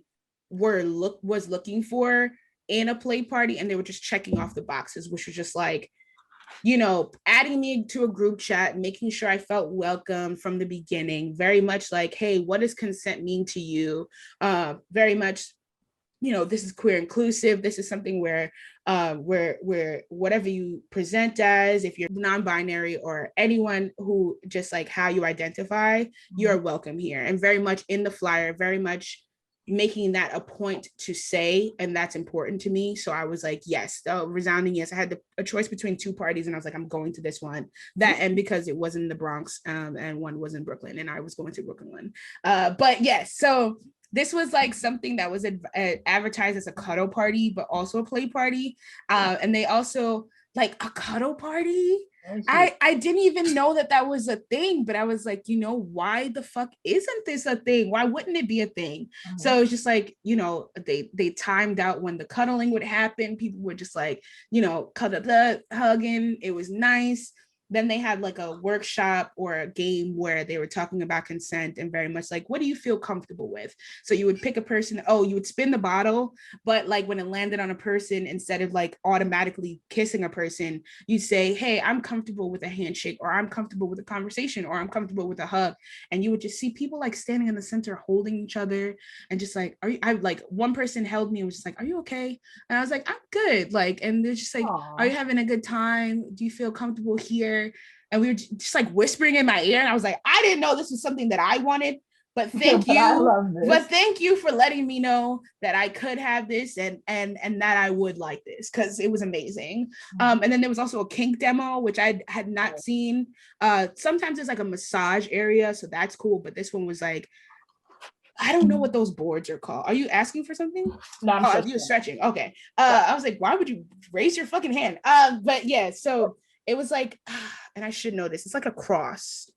S2: was looking for in a play party, and they were just checking off the boxes, which was just like, you know, adding me to a group chat, making sure I felt welcome from the beginning. Very much like, hey, what does consent mean to you? Very much, you know, this is queer inclusive. This is something where whatever you present as, if you're non-binary or anyone who just like how you identify, you're welcome here. And very much in the flyer, very much making that a point to say, and that's important to me. So I was like, yes, resounding yes. I had a choice between two parties, and I was like, I'm going to this one. That, and because it was in the Bronx, and one was in Brooklyn, and I was going to Brooklyn one. But yes, so this was like something that was advertised as a cuddle party, but also a play party. And they also like a cuddle party. I didn't even know that was a thing, but I was like, you know, why the fuck isn't this a thing? Why wouldn't it be a thing? So it's just like, you know, they timed out when the cuddling would happen. People were just like, you know, cuddle up, hugging. It was nice. Then they had like a workshop or a game where they were talking about consent and very much like, what do you feel comfortable with? So you would pick a person, you would spin the bottle, but like when it landed on a person, instead of like automatically kissing a person, you say, hey, I'm comfortable with a handshake, or I'm comfortable with a conversation, or I'm comfortable with a hug. And you would just see people like standing in the center holding each other and just like, one person held me and was just like, are you okay? And I was like, I'm good. Like, and they're just like, aww, are you having a good time? Do you feel comfortable here? And we were just like whispering in my ear, and I was like, I didn't know this was something that I wanted, but thank you. But thank you for letting me know that I could have this and that I would like this, because it was amazing. And then there was also a kink demo, which I had not seen. Sometimes it's like a massage area, so that's cool. But this one was like, I don't know what those boards are called. Are you asking for something? No, you're stretching. Okay. I was like, why would you raise your fucking hand? But yeah, so it was like, and I should know this, it's like a cross.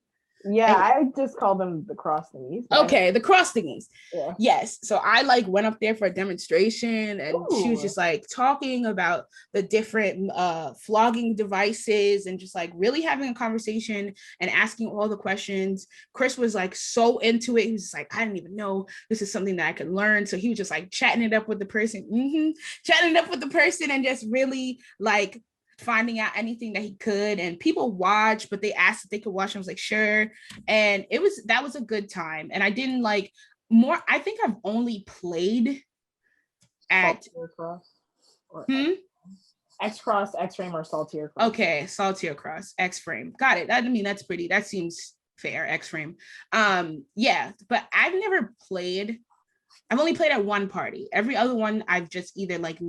S1: Yeah, I just call them the cross thingies.
S2: Okay, the cross thingies. Yeah. Yes. So I like went up there for a demonstration, and she was just like talking about the different flogging devices and just like really having a conversation and asking all the questions. Chris was like so into it. He was just like, I didn't even know this is something that I could learn. So he was just like chatting it up with the person, and just really like finding out anything that he could. And people watch, but they asked if they could watch. I was like, sure. And that was a good time. And I didn't like more. I think I've only played at
S1: X-Cross, X-Frame, or Saltier Cross.
S2: Okay, Saltier Cross, X-Frame. Got it. I mean, that's pretty. That seems fair. X-Frame. Yeah, but I've never played. I've only played at one party. Every other one, I've just either like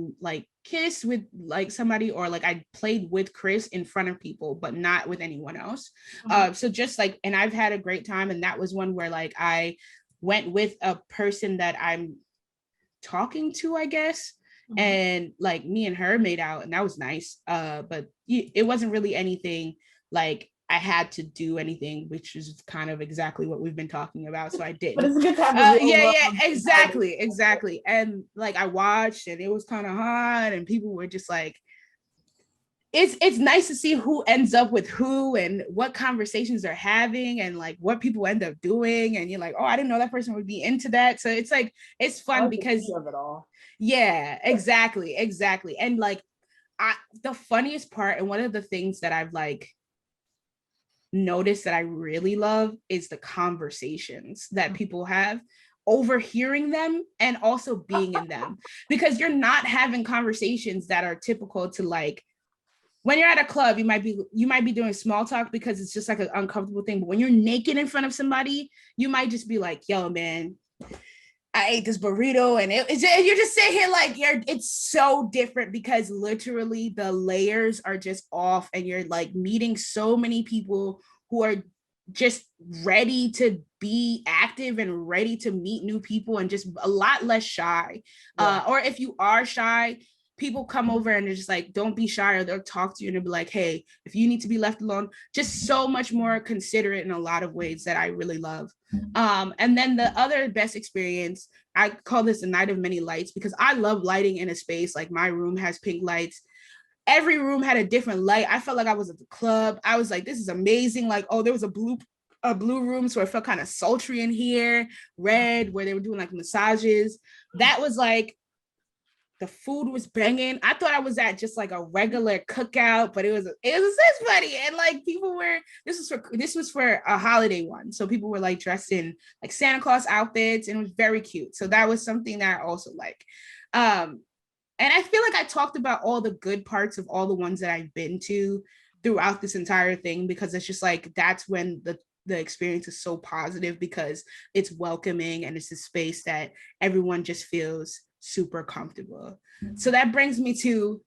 S2: kissed with like somebody, or like I played with Chris in front of people, but not with anyone else. So just like, and I've had a great time. And that was one where like I went with a person that I'm talking to, I guess. And like me and her made out, and that was nice. But it wasn't really anything like I had to do anything, which is kind of exactly what we've been talking about. So I did. But it's a good time. Yeah, exactly. And like I watched, and it was kind of hot, and people were just like, it's nice to see who ends up with who and what conversations they're having and like what people end up doing. And you're like, oh, I didn't know that person would be into that. So it's like, it's fun because of it all. Yeah, exactly. And like the funniest part, and one of the things that I've like noticed that I really love, is the conversations that people have, overhearing them and also being in them, because you're not having conversations that are typical to like when you're at a club. You might be doing small talk because it's just like an uncomfortable thing, but when you're naked in front of somebody, you might just be like, yo man, I ate this burrito, and you're just sitting here like it's so different because literally the layers are just off, and you're like meeting so many people who are just ready to be active and ready to meet new people and just a lot less shy. Or if you are shy, people come over and they're just like, don't be shy, or they'll talk to you and they'll be like, hey, if you need to be left alone, just so much more considerate in a lot of ways that I really love. And then the other best experience, I call this a night of many lights, because I love lighting in a space. Like my room has pink lights. Every room had a different light. I felt like I was at the club. I was like, this is amazing. Like, oh, there was a blue room, so it felt kind of sultry in here. Red, where they were doing like massages. That was like, the food was banging. I thought I was at just like a regular cookout, but it was this funny. And like people were, this was for a holiday one. So people were like dressed in like Santa Claus outfits, and it was very cute. So that was something that I also like. And I feel like I talked about all the good parts of all the ones that I've been to throughout this entire thing, because it's just like, that's when the experience is so positive, because it's welcoming and it's a space that everyone just feels super comfortable. So that brings me to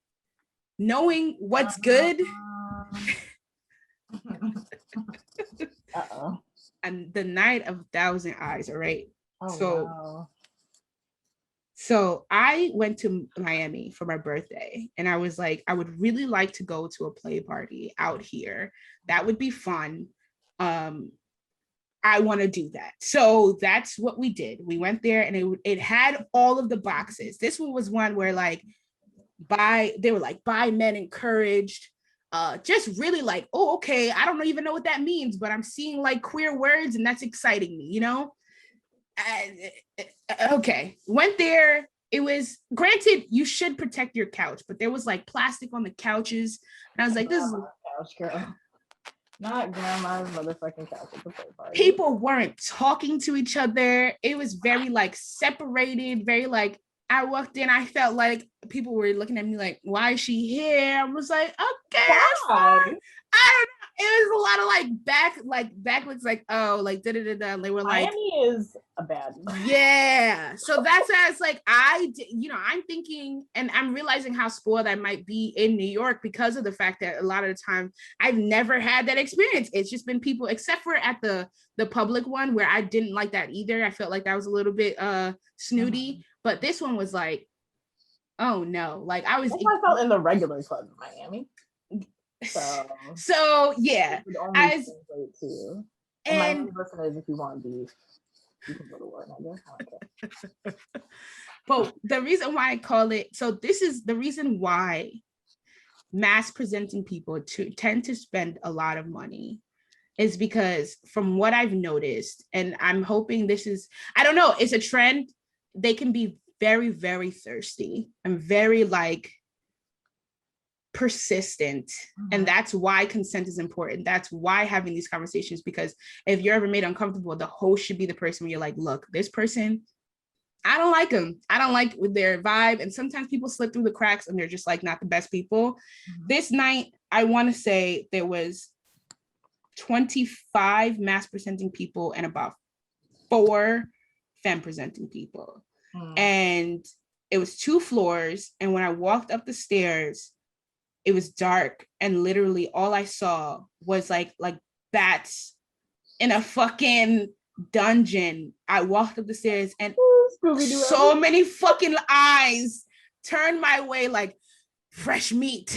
S2: knowing what's good. And the night of 1,000 eyes, all right? So I went to Miami for my birthday, and I was like, I would really like to go to a play party out here. That would be fun. I want to do that. So that's what we did. We went there, and it had all of the boxes. This one was one where like, they were like, by men encouraged, just really like, oh, okay, I don't even know what that means, but I'm seeing like queer words, and that's exciting me, you know? Okay, went there. It was, granted, you should protect your couch, but there was like plastic on the couches, and I was like, this is
S1: couch, girl. Not grandma's motherfucking couch at the play party.
S2: People weren't talking to each other. It was very like separated, very like, I walked in, I felt like people were looking at me like, why is she here? I was like, okay, that's fine. I don't know. It was a lot of like backlooks, like, oh, like da da da da. They were like,
S1: Miami is a bad one.
S2: Yeah. So that's how it's like, I'm thinking, and I'm realizing how spoiled I might be in New York because of the fact that a lot of the time I've never had that experience. It's just been people, except for at the public one, where I didn't like that either. I felt like that was a little bit snooty, but this one was like, oh no, like I
S1: felt in the regular club in Miami.
S2: So yeah, and
S1: my listeners, if you want beef, you can go to war, I guess.
S2: But the reason why I call it, so this is the reason why mass presenting people tend to spend a lot of money, is because from what I've noticed, and I'm hoping this is, I don't know, it's a trend, they can be very, very thirsty and very like persistent. And that's why consent is important. That's why having these conversations, because if you're ever made uncomfortable, the host should be the person where you're like, look, this person, I don't like them. I don't like with their vibe. And sometimes people slip through the cracks and they're just like not the best people. This night, I want to say there was 25 mass presenting people and about 4 femme presenting people. And it was 2 floors. And when I walked up the stairs, it was dark, and literally all I saw was like bats in a fucking dungeon. I walked up the stairs, and so many fucking eyes turned my way like fresh meat.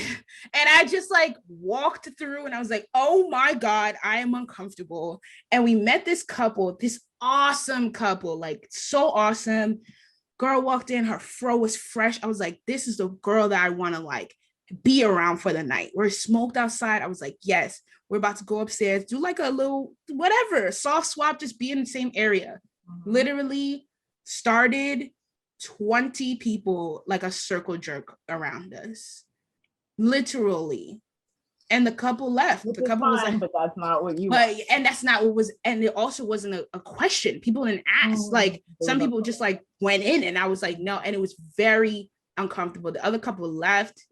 S2: And I just like walked through, and I was like, oh my God, I am uncomfortable. And we met this couple, this awesome couple, like so awesome. Girl walked in, her fro was fresh. I was like, this is the girl that I want to like be around for the night. We're smoked outside. I was like, yes, we're about to go upstairs, do like a little whatever, soft swap, just be in the same area. Literally started 20 people like a circle jerk around us, literally. And the couple left. The couple was like,
S1: but that's not what you
S2: and that's not what was, and it also wasn't a question. People didn't ask. Like some people just like went in, and I was like, no, and it was very uncomfortable. The other couple left.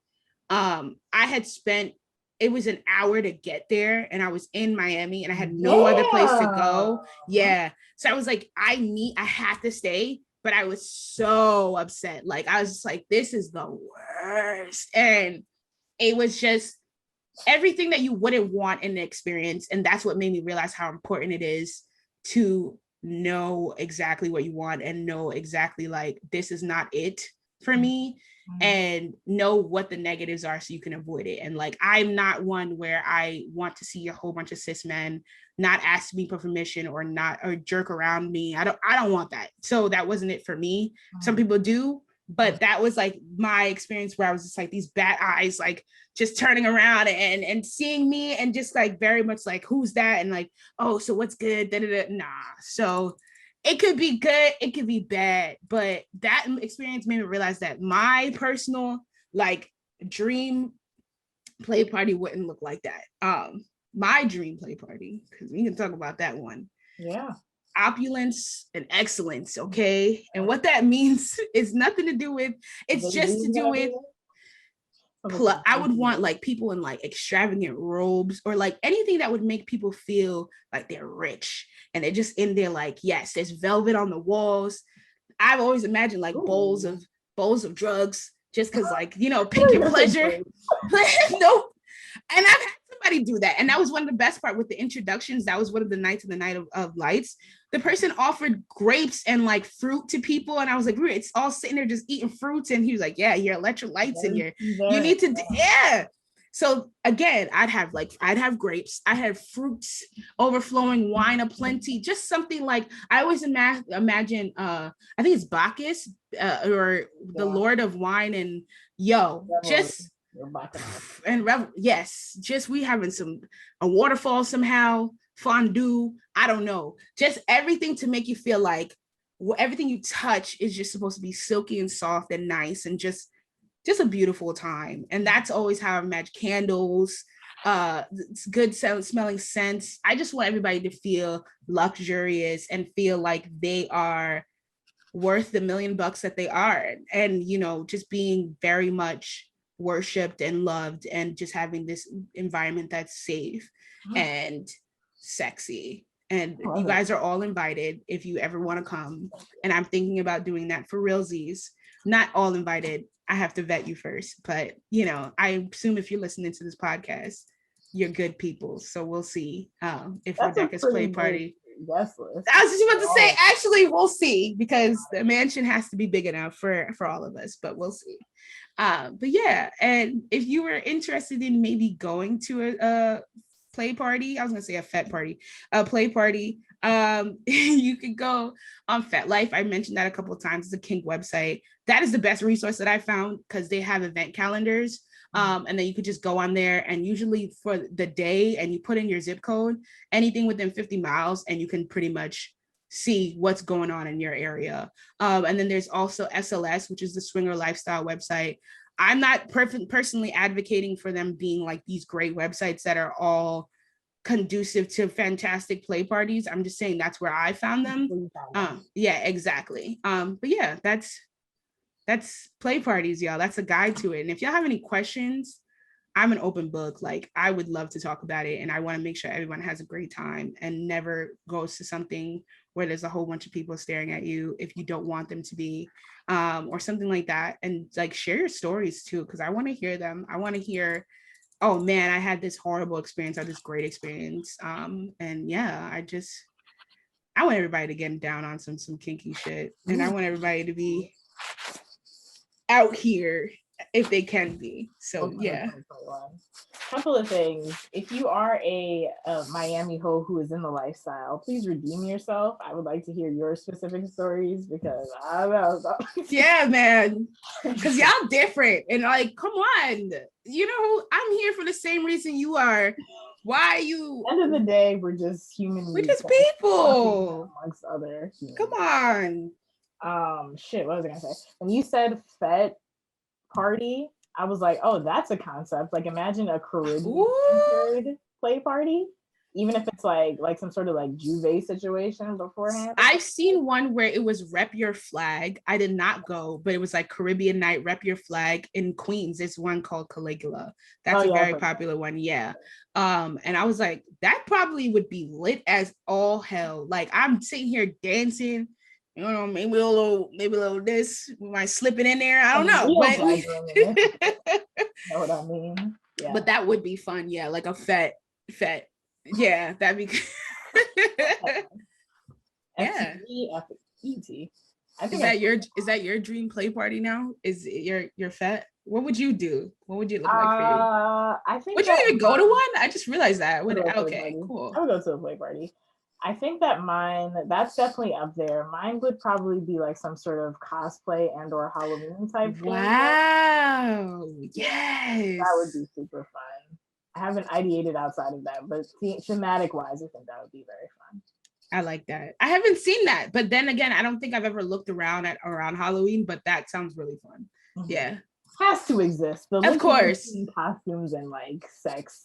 S2: I had spent, it was an hour to get there, and I was in Miami, and I had no other place to go. Yeah. So I was like, I had to stay, but I was so upset. Like, I was just like, this is the worst. And it was just everything that you wouldn't want in the experience. And that's what made me realize how important it is to know exactly what you want and know exactly like, this is not it for me, and know what the negatives are so you can avoid it. And like, I'm not one where I want to see a whole bunch of cis men not ask me for permission or jerk around me. I don't want that. So that wasn't it for me. Some people do, but that was like my experience where I was just like, these bad eyes, like just turning around and seeing me and just like very much like, who's that? And like, oh, so what's good? Da-da-da. Nah. So it could be good, it could be bad, but that experience made me realize that my personal like dream play party wouldn't look like that. My dream play party, because we can talk about that one.
S1: Yeah.
S2: Opulence and excellence, okay? And what that means is nothing to do with, it's just to do with, I would want like people in like extravagant robes or like anything that would make people feel like they're rich and they're just in there like, yes, there's velvet on the walls. I've always imagined like bowls of drugs just because like, you know, pick your pleasure. Nope. And I've had somebody do that. And that was one of the best part with the introductions. That was one of the nights of the Night of Lights. The person offered grapes and like fruit to people. And I was like, it's all sitting there just eating fruits. And he was like, yeah, your electrolytes and you need to, yeah. So again, I'd have grapes, I have fruits, overflowing wine aplenty, just something like, I always imagine, I think it's Bacchus or the Lord of Wine and just, and yes, just we having a waterfall somehow, fondue, I don't know, just everything to make you feel like everything you touch is just supposed to be silky and soft and nice and just a beautiful time. And that's always how I imagine candles, good smelling scents. I just want everybody to feel luxurious and feel like they are worth the $1 million that they are, and you know, just being very much worshipped and loved and just having this environment that's safe and sexy. And you guys are all invited if you ever want to come. And I'm thinking about doing that for realsies. Not all invited. I have to vet you first, but you know, I assume if you're listening to this podcast, you're good people. So we'll see if Rebecca's play party. Yes, I was just about to say, actually, we'll see, because the mansion has to be big enough for all of us, but we'll see. But yeah, and if you were interested in maybe going to a play party, I was gonna say a fet party, a play party, you could go on Fet Life. I mentioned that a couple of times. It's a kink website. That is the best resource that I found, because they have event calendars. And then you could just go on there, and usually for the day, and you put in your zip code, anything within 50 miles, and you can pretty much see what's going on in your area. And then there's also SLS, which is the swinger lifestyle website. I'm not personally advocating for them being like these great websites that are all conducive to fantastic play parties. I'm just saying that's where I found them. Yeah, exactly. But yeah, that's play parties, y'all. That's a guide to it. And if y'all have any questions, I'm an open book. Like, I would love to talk about it, and I want to make sure everyone has a great time and never goes to something where there's a whole bunch of people staring at you if you don't want them to be, or something like that. And like, share your stories too, because I want to hear them. I want to hear, oh man, I had this horrible experience or this great experience. And yeah, I want everybody to get down on some kinky shit, and I want everybody to be out here if they can be. So yeah.
S1: Couple of things. If you are a Miami hoe who is in the lifestyle, please redeem yourself. I would like to hear your specific stories, because I don't know.
S2: Yeah, man. Because y'all different. And like, come on. You know, I'm here for the same reason you are. Why are you?
S1: At the end of the day, we're just human.
S2: We're just people.
S1: Amongst other humans.
S2: Come on.
S1: Shit, what was I gonna say? When you said Fet party, I was like, oh, that's a concept. Like, imagine a Caribbean play party, even if it's like some sort of like Juve situation beforehand.
S2: I've seen one where it was rep your flag. I did not go, but it was like Caribbean night, rep your flag in Queens. There's one called Caligula. That's a very popular one. Yeah. And I was like, that probably would be lit as all hell. Like, I'm sitting here dancing. You know, maybe a little this, we might slip it in there. I don't know.
S1: But... know what I mean? Yeah.
S2: But that would be fun. Yeah, like a fet. Yeah, that'd be yeah.
S1: FET. I
S2: Is
S1: think
S2: that your dream play party now? Is it your fet? What would you do? What would it look like for you?
S1: I think
S2: Would you even go to one? I just realized that. Okay, cool.
S1: I would go to a play party. I think that that's definitely up there. Mine would probably be like some sort of cosplay and or Halloween type thing.
S2: Wow. Yes.
S1: That would be super fun. I haven't ideated outside of that, but thematic wise, I think that would be very fun.
S2: I like that. I haven't seen that, but then again, I don't think I've ever looked around Halloween, but that sounds really fun. Mm-hmm. Yeah.
S1: Has to exist.
S2: Of course.
S1: Costumes and like sex.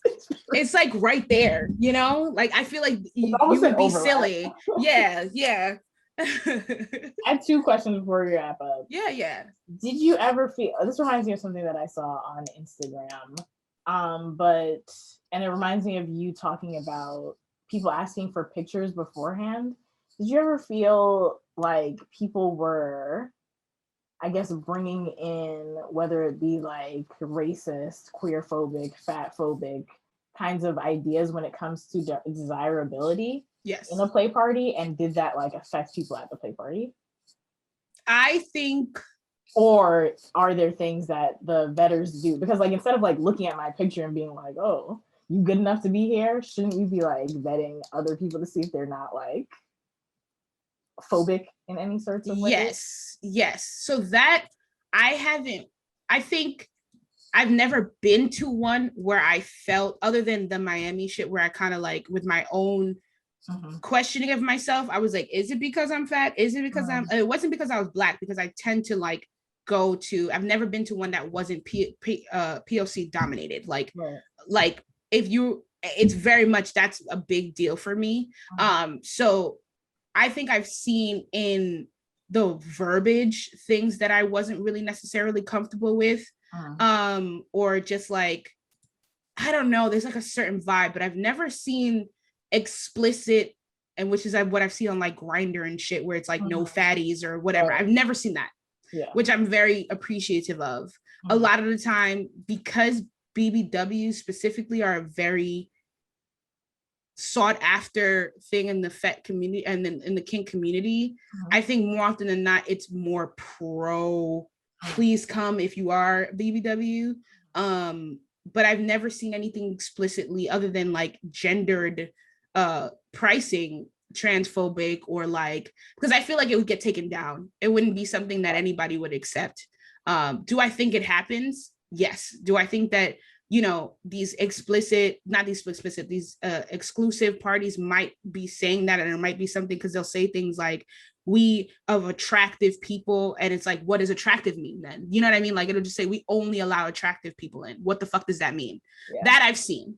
S2: It's like right there, you know? Like I feel like you would be silly. Yeah.
S1: I have 2 questions before we wrap up.
S2: Yeah.
S1: Did you ever feel, this reminds me of something that I saw on Instagram. And it reminds me of you talking about people asking for pictures beforehand. Did you ever feel like people were, I guess, bringing in, whether it be like racist, queerphobic, fatphobic kinds of ideas when it comes to desirability in a play party? And did that like affect people at the play party?
S2: I think.
S1: Or are there things that the vetters do? Because like, instead of like looking at my picture and being like, oh, you good enough to be here? Shouldn't you be like vetting other people to see if they're not like phobic in any sorts of ways?
S2: Yes. So that I think I've never been to one where I felt, other than the Miami shit, where I kind of like with my own questioning of myself, I was like, is it because I'm fat? Is it because it wasn't because I was Black, because I tend to like I've never been to one that wasn't POC dominated. Like it's very much, that's a big deal for me. So I think I've seen in the verbiage things that I wasn't really necessarily comfortable with, or just like, I don't know, there's like a certain vibe, but I've never seen explicit, and which is what I've seen on like Grindr and shit, where it's like no fatties or whatever. I've never seen that, which I'm very appreciative of. A lot of the time, because BBWs specifically are a very sought after thing in the fet community and then in the kink community, I think more often than not, it's more pro, please come if you are BBW. But I've never seen anything explicitly other than like gendered pricing, transphobic, or like, because I feel like it would get taken down. It wouldn't be something that anybody would accept. Do I think it happens? Yes. Do I think that, you know, these exclusive parties might be saying that, and it might be something because they'll say things like, we of attractive people, and it's like, what does attractive mean then? You know what I mean? Like, it'll just say, we only allow attractive people in. What the fuck does that mean? That I've seen.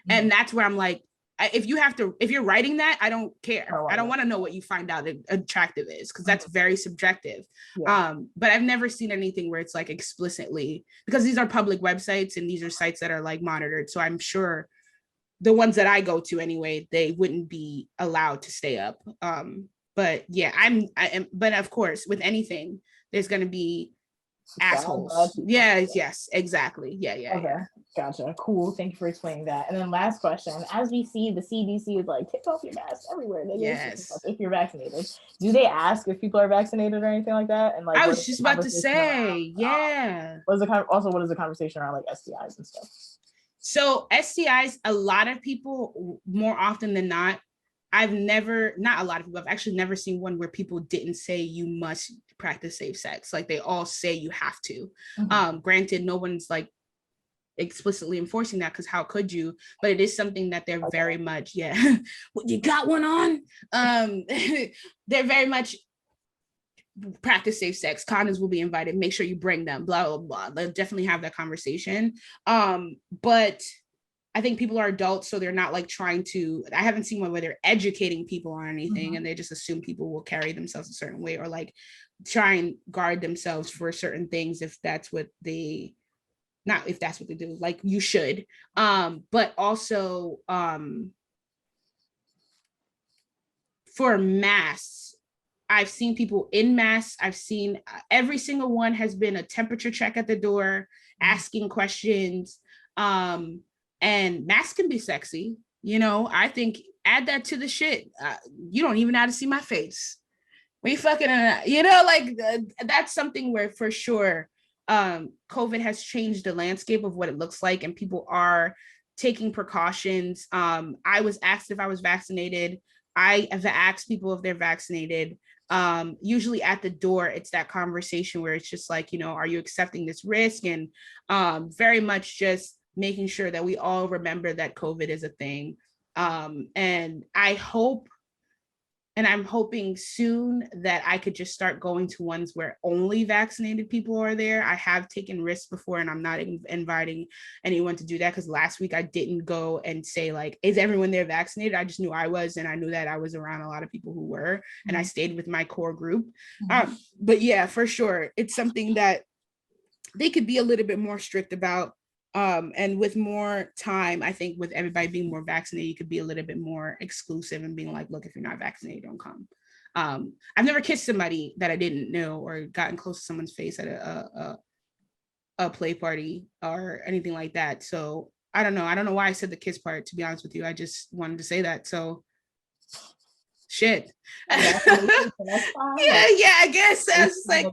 S2: And that's where I'm like, if you're writing that, I don't care. I don't want to know what you find out attractive is, because that's very subjective. But I've never seen anything where it's like explicitly, because these are public websites and these are sites that are like monitored. So I'm sure the ones that I go to anyway, they wouldn't be allowed to stay up. But yeah, but of course, with anything, there's going to be assholes. Yes, exactly. Yeah.
S1: Okay. Gotcha. Cool. Thank you for explaining that. And then last question, as we see the CDC is like, take off your mask everywhere. If you're vaccinated. Do they ask if people are vaccinated or anything like that? And like,
S2: I was just about to say,
S1: what is the conversation around like STIs and stuff?
S2: So STIs, a lot of people, more often than not, I've actually never seen one where people didn't say you must practice safe sex. Like, they all say you have to. Granted, no one's like explicitly enforcing that, because how could you? But it is something that they're very much, what, you got one on? They're very much practice safe sex. Condoms will be invited. Make sure you bring them. Blah blah blah. They'll definitely have that conversation. But I think people are adults, so they're not like trying to. I haven't seen one where they're educating people on anything, and they just assume people will carry themselves a certain way, or like try and guard themselves for certain things if that's what they. Not if that's what they do, like you should. But also for masks, I've seen people in masks. I've seen every single one has been a temperature check at the door, asking questions. And masks can be sexy. You know, I think add that to the shit. You don't even have to see my face. We fucking, you know, like that's something where for sure COVID has changed the landscape of what it looks like, and people are taking precautions. I was asked if I was vaccinated. I have asked people if they're vaccinated. Usually at the door, it's that conversation where it's just like, you know, are you accepting this risk? And very much just making sure that we all remember that COVID is a thing. And I hope, and I'm hoping soon that I could just start going to ones where only vaccinated people are there. I have taken risks before, and I'm not inviting anyone to do that, because last week I didn't go and say like, is everyone there vaccinated? I just knew I was, and I knew that I was around a lot of people who were, and I stayed with my core group. But yeah, for sure, it's something that they could be a little bit more strict about. And with more time, I think with everybody being more vaccinated, you could be a little bit more exclusive and being like, look, if you're not vaccinated, don't come. I've never kissed somebody that I didn't know or gotten close to someone's face at a play party or anything like that. So I don't know why I said the kiss part, to be honest with you. I just wanted to say that. So shit. Yeah, I guess that's like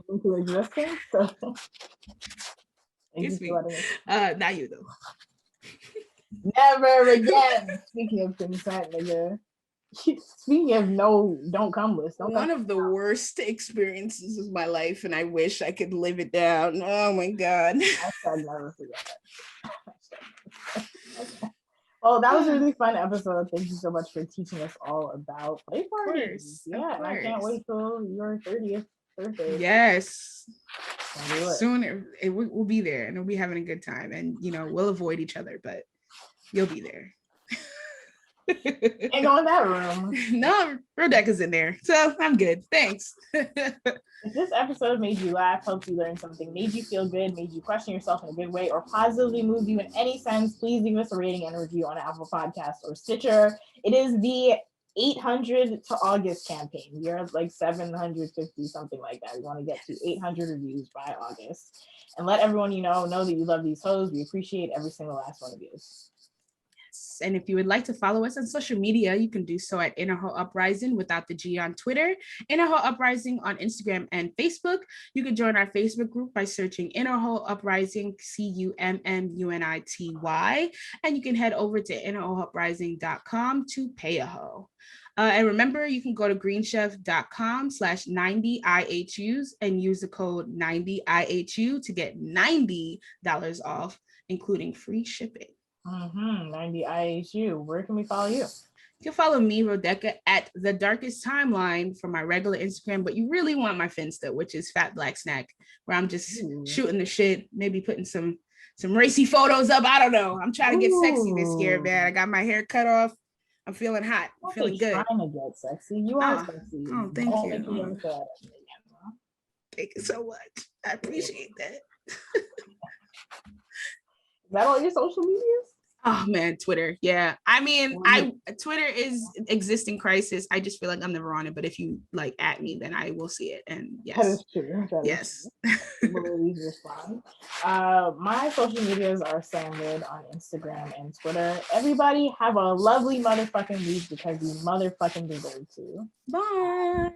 S2: not you though.
S1: Never again. Speaking of consent, nigga. Speaking of no, don't come list.
S2: One of the worst experiences of my life, and I wish I could live it down. Oh my God.
S1: I said never forget that. Well, that was a really fun episode. Thank you so much for teaching us all about play parties. Yeah, and I can't wait till your 30th birthday.
S2: Yes. Soon it will be there, and we'll be having a good time, and you know, we'll avoid each other, but you'll be there.
S1: Ain't going that room.
S2: No, Rebecca's in there, so I'm good. Thanks.
S1: If this episode made you laugh, helped you learn something, made you feel good, made you question yourself in a good way, or positively moved you in any sense, please leave us a rating and review on Apple Podcasts or Stitcher. It is the 800 to August campaign. We are like 750, something like that. We want to get to 800 reviews by August, and let everyone you know that you love these hoes. We appreciate every single last one of you.
S2: And if you would like to follow us on social media, you can do so at Interho Uprising without the G on Twitter, Interho Uprising on Instagram and Facebook. You can join our Facebook group by searching Interho Uprising, CUMMUNITY, and you can head over to interhouprising.com to pay a hoe. And remember, you can go to greenchef.com/90IHUs and use the code 90IHU to get $90 off, including free shipping.
S1: 90 IHU. Where can we follow you?
S2: You can follow me, Rodeka, at The Darkest Timeline for my regular Instagram, but you really want my Finsta, which is Fat Black Snack, where I'm just shooting the shit, maybe putting some racy photos up. I don't know. I'm trying to get sexy this year, man. I got my hair cut off. I'm feeling hot. I'm feeling good.
S1: Trying to get sexy. You are sexy.
S2: Oh, thank you. Thank you so much. I appreciate that.
S1: Is that all your social medias?
S2: Oh man, Twitter. Yeah. I mean, Twitter is existing crisis. I just feel like I'm never on it, but if you like at me, then I will see it. And yes.
S1: That is true.
S2: Yes.
S1: Please respond. My social medias are Sandwood on Instagram and Twitter. Everybody have a lovely motherfucking week, because you motherfucking deserve to.
S2: Bye.